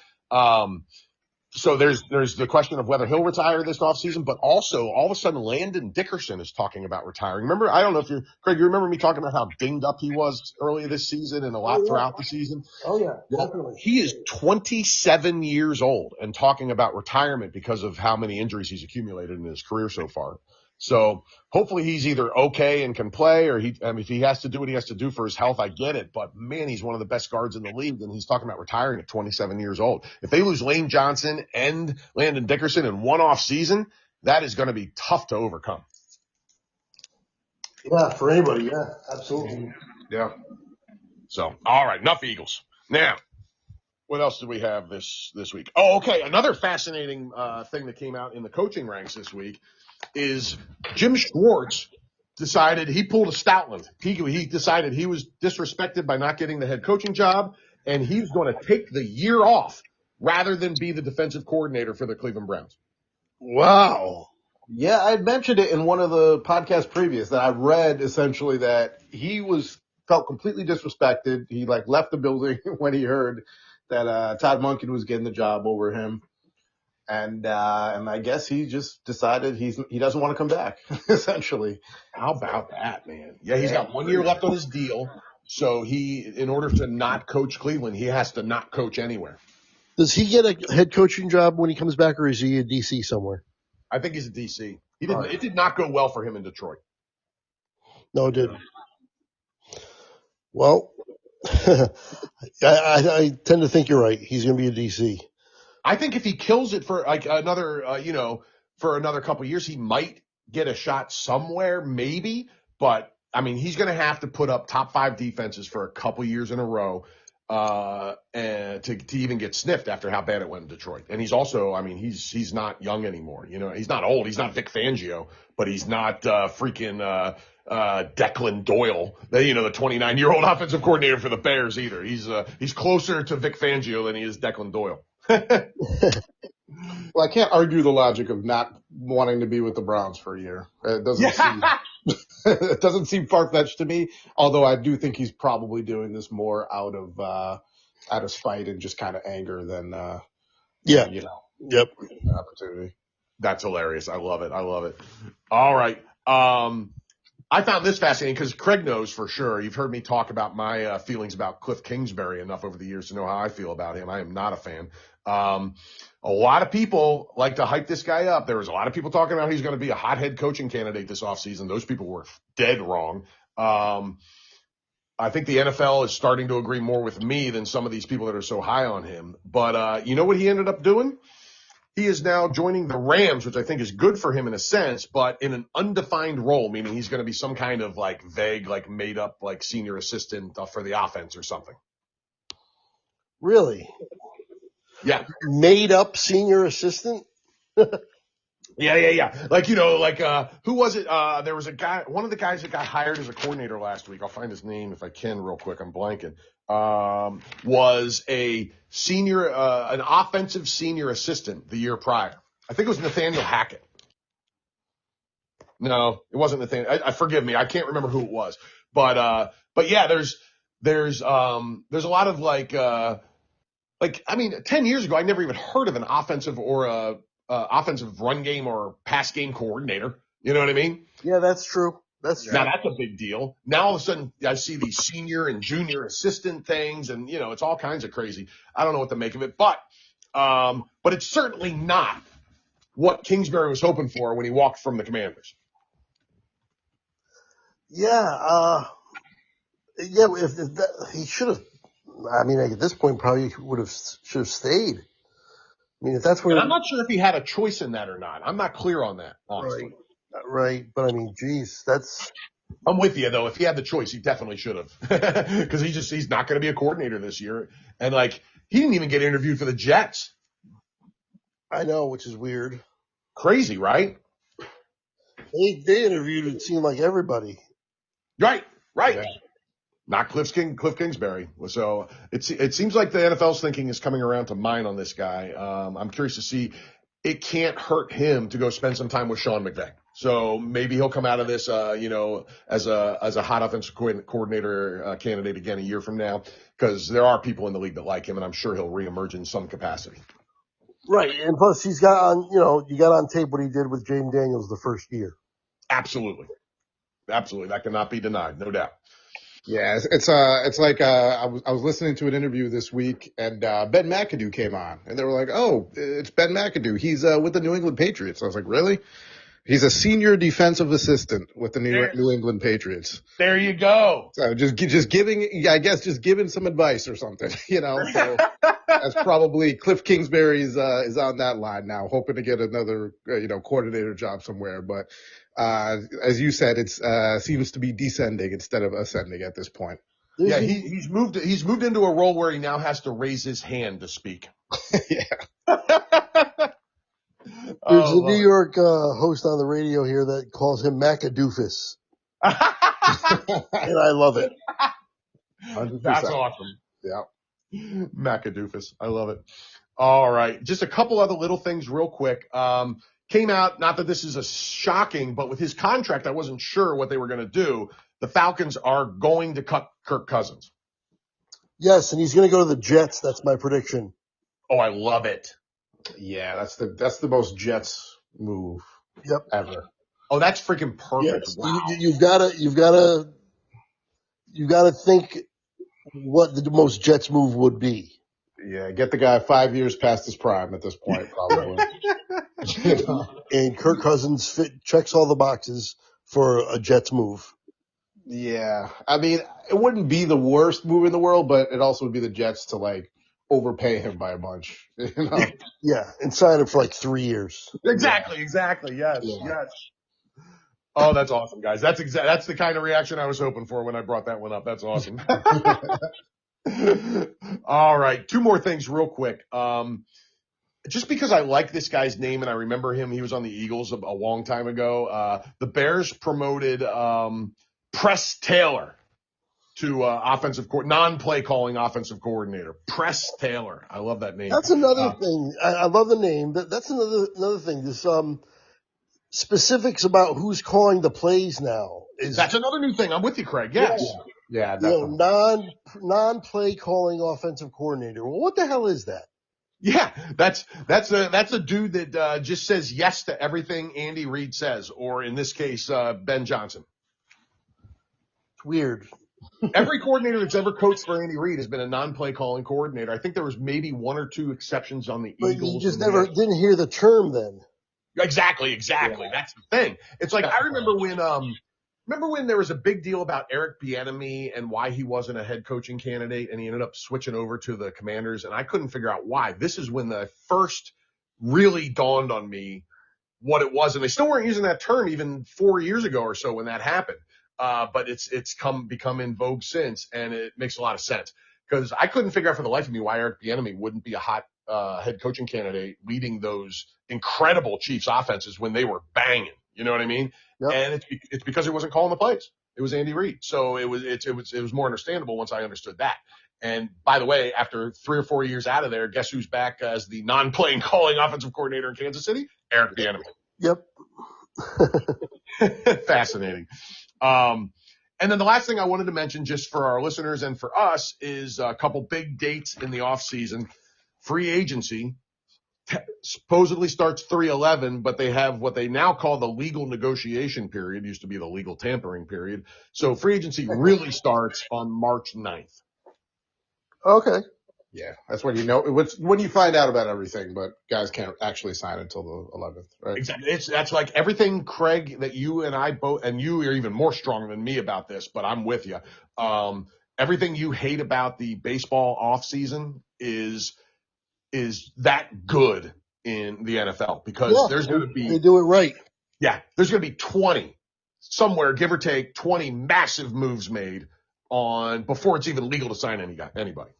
Speaker 2: So there's the question of whether he'll retire this offseason, but also all of a sudden Landon Dickerson is talking about retiring. Remember, I don't know if Craig, you remember me talking about how dinged up he was earlier this season and a lot throughout the season?
Speaker 1: Oh yeah,
Speaker 2: well,
Speaker 1: definitely.
Speaker 2: He is 27 years old and talking about retirement because of how many injuries he's accumulated in his career so far. So hopefully he's either okay and can play, or if he has to do what he has to do for his health, I get it. But man, he's one of the best guards in the league, and he's talking about retiring at 27 years old. If they lose Lane Johnson and Landon Dickerson in one off season, that is going to be tough to overcome.
Speaker 1: Yeah, for anybody. Yeah, absolutely.
Speaker 2: Yeah. So, all right, enough Eagles. Now, what else do we have this week? Oh, okay. Another fascinating thing that came out in the coaching ranks this week is Jim Schwartz decided he pulled a Stoutland. He decided he was disrespected by not getting the head coaching job, and he was going to take the year off rather than be the defensive coordinator for the Cleveland Browns.
Speaker 1: Wow.
Speaker 3: Yeah, I had mentioned it in one of the podcasts previous that I read essentially that he felt completely disrespected. He left the building when he heard that Todd Monken was getting the job over him. And I guess he just decided he doesn't want to come back, essentially.
Speaker 2: How about that, man? Yeah, he's got 1 year left on his deal. So in order to not coach Cleveland, he has to not coach anywhere.
Speaker 1: Does he get a head coaching job when he comes back, or is he a DC somewhere?
Speaker 2: I think he's a DC. It did not go well for him in Detroit.
Speaker 1: No, it didn't. Well, I tend to think you're right. He's going to be a DC.
Speaker 2: I think if he kills it for another, for another couple of years, he might get a shot somewhere, maybe. But I mean, he's going to have to put up top 5 defenses for a couple years in a row, and to even get sniffed after how bad it went in Detroit. And he's also, I mean, he's not young anymore. He's not old. He's not Vic Fangio, but he's not Declan Doyle, the 29-year-old offensive coordinator for the Bears either. He's closer to Vic Fangio than he is Declan Doyle.
Speaker 3: Well, I can't argue the logic of not wanting to be with the Browns for a year. It doesn't seem far-fetched to me, although I do think he's probably doing this more out of spite and just kind of anger than opportunity.
Speaker 2: That's hilarious. I love it. All right. I found this fascinating because Craig knows for sure. You've heard me talk about my feelings about Cliff Kingsbury enough over the years to know how I feel about him. I am not a fan. A lot of people like to hype this guy up. There was a lot of people talking about he's going to be a hot head coaching candidate this offseason. Those people were dead wrong. I think the NFL is starting to agree more with me than some of these people that are so high on him. But you know what he ended up doing? He is now joining the Rams, which I think is good for him in a sense, but in an undefined role, meaning he's going to be some kind of vague, made up, senior assistant for the offense or something.
Speaker 1: Really?
Speaker 2: Yeah.
Speaker 1: Made up senior assistant?
Speaker 2: Yeah. Who was it? There was a guy, one of the guys that got hired as a coordinator last week. I'll find his name if I can real quick. I'm blanking. Was a senior, an offensive senior assistant the year prior. I think it was Nathaniel Hackett. No, it wasn't Nathaniel. I forgive me. I can't remember who it was, but yeah, there's a lot of 10 years ago, I never even heard of an offensive or offensive run game or pass game coordinator. You know what I mean?
Speaker 1: Yeah, that's true. That's true.
Speaker 2: Now that's a big deal. Now all of a sudden I see these senior and junior assistant things, and it's all kinds of crazy. I don't know what to make of it, but it's certainly not what Kingsbury was hoping for when he walked from the Commanders.
Speaker 1: Yeah, if that, he should have. I mean, at this point, probably should have stayed. I mean, if that's where.
Speaker 2: And I'm not sure if he had a choice in that or not. I'm not clear on that, honestly.
Speaker 1: Right. But I mean, geez, that's.
Speaker 2: I'm with you though. If he had the choice, he definitely should have, because he's not going to be a coordinator this year, and he didn't even get interviewed for the Jets.
Speaker 1: I know, which is weird.
Speaker 2: Crazy, right?
Speaker 1: They interviewed, it seemed like everybody.
Speaker 2: Right.
Speaker 3: Yeah.
Speaker 2: Not Cliff Kingsbury. So it seems like the NFL's thinking is coming around to mine on this guy. I'm curious to see. It can't hurt him to go spend some time with Sean McVay. So maybe he'll come out of this, as a hot offensive coordinator candidate again a year from now, because there are people in the league that like him, and I'm sure he'll reemerge in some capacity.
Speaker 1: Right. And plus he's got on, you got on tape what he did with James Daniels the first year.
Speaker 2: Absolutely. That cannot be denied. No doubt.
Speaker 3: Yeah, it's like I was listening to an interview this week, and Ben McAdoo came on, and they were like, "Oh, it's Ben McAdoo. He's with the New England Patriots." I was like, "Really?" He's a senior defensive assistant with the New England Patriots.
Speaker 2: There you go.
Speaker 3: So just giving, I guess, just giving some advice or something, So that's probably Cliff Kingsbury's is on that line now, hoping to get another coordinator job somewhere, but. As you said, it's seems to be descending instead of ascending at this point.
Speaker 2: Yeah, he's moved into a role where he now has to raise his hand to speak.
Speaker 3: Yeah.
Speaker 1: There's a New York host on the radio here that calls him Macadoofus. And I love it.
Speaker 3: 100%.
Speaker 2: That's awesome.
Speaker 3: Yeah.
Speaker 2: Macadoofus. I love it. All right. Just a couple other little things real quick. Came out, not that this is a shocking, but with his contract, I wasn't sure what they were going to do. The Falcons are going to cut Kirk Cousins.
Speaker 1: Yes, and he's going to go to the Jets. That's my prediction.
Speaker 2: Oh, I love it.
Speaker 3: Yeah, that's the most Jets move ever.
Speaker 2: Oh, that's freaking perfect.
Speaker 1: Yes.
Speaker 2: Wow.
Speaker 1: You've got to think what the most Jets move would be.
Speaker 3: Yeah, get the guy 5 years past his prime at this point, probably.
Speaker 1: And Kirk Cousins checks all the boxes for a Jets move.
Speaker 3: Yeah. I mean, it wouldn't be the worst move in the world, but it also would be the Jets to overpay him by a bunch.
Speaker 1: Yeah, and sign him for 3 years.
Speaker 2: Exactly. Yes.
Speaker 3: Yeah.
Speaker 2: Yes. Oh, that's awesome, guys. That's the kind of reaction I was hoping for when I brought that one up. That's awesome. All right. Two more things real quick. Just because I like this guy's name and I remember him, he was on the Eagles a long time ago. The Bears promoted Press Taylor to non-play calling offensive coordinator. Press Taylor. I love that name.
Speaker 1: That's another thing. I love the name. That's another thing. This specifics about who's calling the plays now.
Speaker 2: That's another new thing. I'm with you, Craig. Yes.
Speaker 3: Yeah. Definitely.
Speaker 1: Non-play calling offensive coordinator. Well, what the hell is that?
Speaker 2: Yeah, that's a dude that just says yes to everything Andy Reid says, or in this case, Ben Johnson.
Speaker 1: It's weird.
Speaker 2: Every coordinator that's ever coached for Andy Reid has been a non-play calling coordinator. I think there was maybe one or two exceptions on the Eagles.
Speaker 1: But you just didn't hear the term then.
Speaker 2: Exactly. Yeah. That's the thing. It's like I remember when there was a big deal about Eric Bieniemy and why he wasn't a head coaching candidate, and he ended up switching over to the Commanders, and I couldn't figure out why. This is when the first really dawned on me what it was, and they still weren't using that term even 4 years ago or so when that happened. But it's become in vogue since, and it makes a lot of sense because I couldn't figure out for the life of me why Eric Bieniemy wouldn't be a hot head coaching candidate leading those incredible Chiefs offenses when they were banging. You know what I mean? Yep. And it's because he wasn't calling the plays. It was Andy Reid. So it was more understandable once I understood that. And by the way, after 3 or 4 years out of there, guess who's back as the non-playing calling offensive coordinator in Kansas City? Eric Bieniemy.
Speaker 1: Yep.
Speaker 2: Fascinating. And then the last thing I wanted to mention just for our listeners and for us is a couple big dates in the offseason. Free agency supposedly starts 3/11, but they have what they now call the legal negotiation period. Used to be the legal tampering period. So free agency really starts on March 9th.
Speaker 1: Okay.
Speaker 3: Yeah, that's when when you find out about everything, but guys can't actually sign until the 11th, right?
Speaker 2: Exactly. That's like everything, Craig, that you and I both, and you are even more strong than me about this, but I'm with you. Everything you hate about the baseball offseason is that good in the NFL because there's going to be,
Speaker 1: they do it right.
Speaker 2: Yeah. There's going to be 20 somewhere, give or take 20 massive moves made before it's even legal to sign anybody.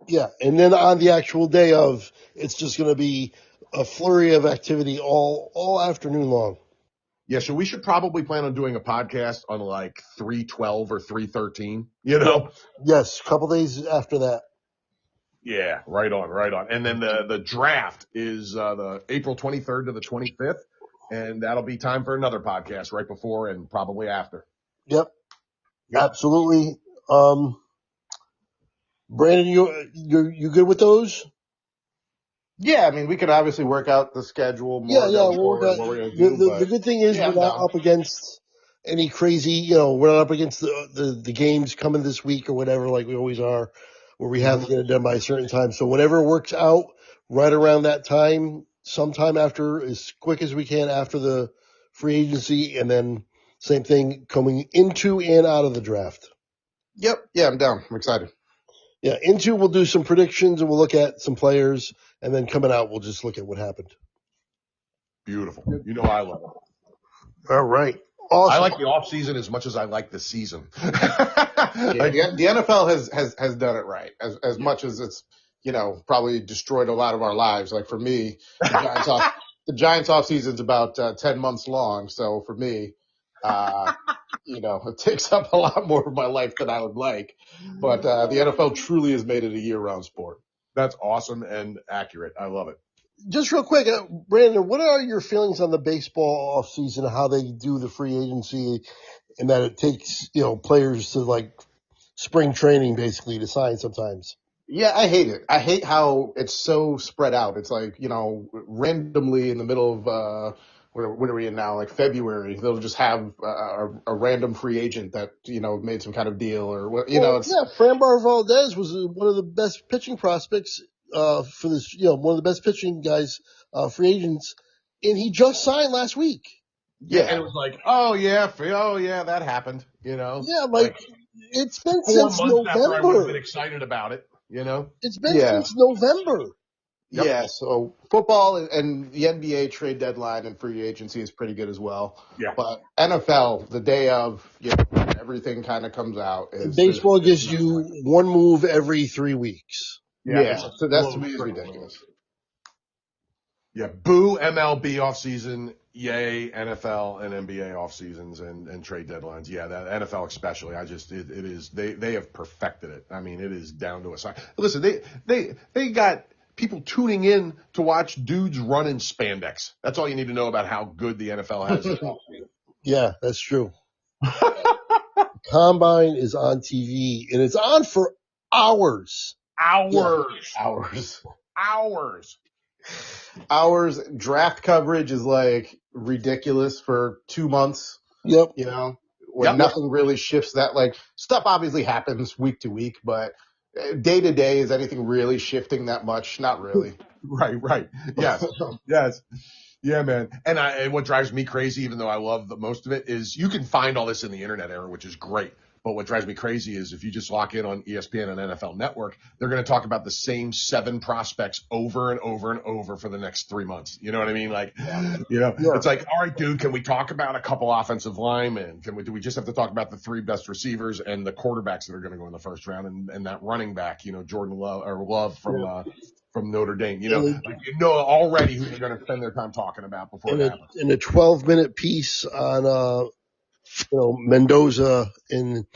Speaker 1: Yeah. And then on the actual day of, it's just going to be a flurry of activity all afternoon long.
Speaker 2: Yeah. So we should probably plan on doing a podcast on 3/12 or 3/13,
Speaker 1: Yes. A couple days after that.
Speaker 2: Yeah, right on. And then the draft is the April 23rd to the 25th, and that'll be time for another podcast right before and probably after.
Speaker 1: Yep. Absolutely. Brandon, you good with those?
Speaker 3: Yeah, I mean, we could obviously work out the schedule more going forward, what we're going to do,
Speaker 1: The
Speaker 3: but
Speaker 1: good thing is
Speaker 3: yeah,
Speaker 1: we're
Speaker 3: I'm
Speaker 1: not
Speaker 3: down.
Speaker 1: up against any crazy, we're not up against the games coming this week or whatever, like we always are, where we have to get it done by a certain time. So whatever works out right around that time, sometime after, as quick as we can after the free agency, and then same thing coming into and out of the draft.
Speaker 3: Yep. Yeah, I'm down. I'm excited.
Speaker 1: Yeah, into we'll do some predictions and we'll look at some players, and then coming out we'll just look at what happened.
Speaker 2: Beautiful. I love it.
Speaker 1: All right. Awesome.
Speaker 2: I like the off season as much as I like the season.
Speaker 3: The NFL has done it right as much as it's, probably destroyed a lot of our lives. Like for me, the Giants off season's about 10 months long. So for me, it takes up a lot more of my life than I would like, but the NFL truly has made it a year round sport.
Speaker 2: That's awesome and accurate. I love it.
Speaker 1: Just real quick, Brandon, what are your feelings on the baseball off season, how they do the free agency, and that it takes, players to like spring training basically to sign sometimes?
Speaker 3: Yeah, I hate it. I hate how it's so spread out. It's like, randomly in the middle of, when are we in now? Like February, they'll just have a random free agent that, made some kind of deal or what,
Speaker 1: Framber Valdez was one of the best pitching prospects, for this, one of the best pitching guys, free agents, and he just signed last week.
Speaker 2: Yeah. And it was like, oh yeah, that happened,
Speaker 1: Yeah, like it's been
Speaker 2: 4
Speaker 1: since
Speaker 2: months after I would have
Speaker 1: November.
Speaker 2: been excited about it,
Speaker 1: It's been since November.
Speaker 2: Yep.
Speaker 3: Yeah, so football and the NBA trade deadline and free agency is pretty good as well.
Speaker 2: Yeah.
Speaker 3: But NFL, the day of, everything kind of comes out.
Speaker 1: Baseball gives you one move every 3 weeks.
Speaker 3: Yeah, so that's to me is ridiculous.
Speaker 2: Yeah, boo MLB offseason, yay NFL and NBA off seasons and trade deadlines. Yeah, that NFL especially. It is they have perfected it. I mean, it is down to a science. Listen, they got people tuning in to watch dudes run in spandex. That's all you need to know about how good the NFL has.
Speaker 1: Yeah, that's true. Combine is on TV and it's on for hours.
Speaker 3: Hours. Draft coverage is like ridiculous for 2 months.
Speaker 1: Yep.
Speaker 3: When nothing really shifts that, like stuff obviously happens week to week, but day to day, is anything really shifting that much? Not really.
Speaker 2: Right. Yes. Yes. Yeah, man. And what drives me crazy, even though I love the most of it, is you can find all this in the internet era, which is great. But what drives me crazy is if you just lock in on ESPN and NFL Network, they're going to talk about the same 7 prospects over and over and over for the next 3 months. You know what I mean? Like, It's like, all right, dude, can we talk about a couple offensive linemen? Do we just have to talk about the 3 best receivers and the quarterbacks that are going to go in the first round and that running back, Jordan Love from Notre Dame, already who they're going to spend their time talking about before it happens.
Speaker 1: In a 12-minute piece on, Mendoza in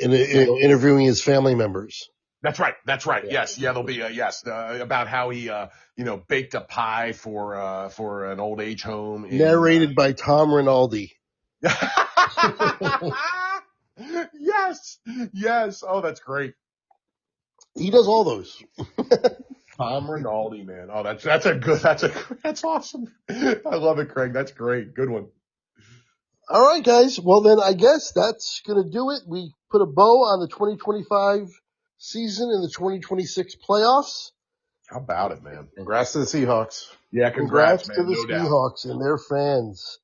Speaker 1: interviewing his family members.
Speaker 2: That's right. Yes. Yeah. There'll be about how he, baked a pie for an old age home.
Speaker 1: Narrated by Tom Rinaldi.
Speaker 2: Yes. Oh, that's great.
Speaker 1: He does all those.
Speaker 2: Tom Rinaldi, man. Oh, that's awesome. I love it, Craig. That's great. Good one.
Speaker 1: All right, guys. Well, then I guess that's going to do it. We put a bow on the 2025 season and the 2026 playoffs.
Speaker 2: How about it, man?
Speaker 3: Congrats to the Seahawks.
Speaker 2: Yeah, congrats man,
Speaker 1: to the Seahawks and their fans.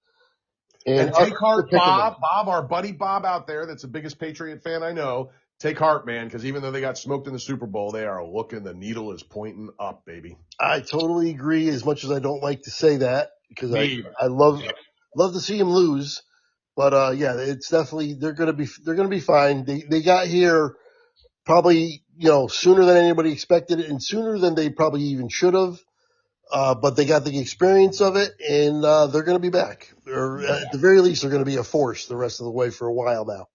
Speaker 2: And take heart, Bob, our buddy Bob out there that's the biggest Patriot fan I know. Take heart, man, because even though they got smoked in the Super Bowl, they are looking, the needle is pointing up, baby.
Speaker 1: I totally agree, as much as I don't like to say that, because I love to see him lose. But it's definitely they're gonna be fine. They got here probably sooner than anybody expected it, and sooner than they probably even should have. But they got the experience of it, and they're gonna be back. Or at the very least, they're gonna be a force the rest of the way for a while now.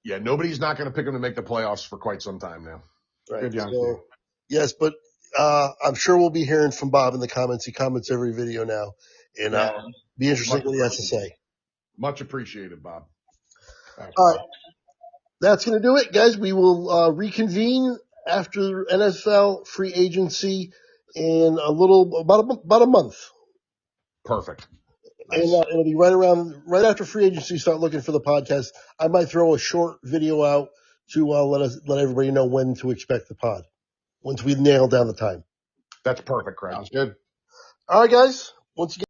Speaker 2: Yeah, nobody's not going to pick them to make the playoffs for quite some time now.
Speaker 1: Right. Good job. So, yes, but I'm sure we'll be hearing from Bob in the comments. He comments every video now, and be interesting what he has to say.
Speaker 2: Much appreciated, Bob.
Speaker 1: Thanks, all right. That's going to do it, guys. We will reconvene after NFL free agency in about a month.
Speaker 2: Perfect.
Speaker 1: Nice. And it'll be right after free agency. Start looking for the podcast. I might throw a short video out to let everybody know when to expect the pod once we nail down the time.
Speaker 2: That's perfect, Craig.
Speaker 3: Sounds good.
Speaker 1: All right, guys. Once again.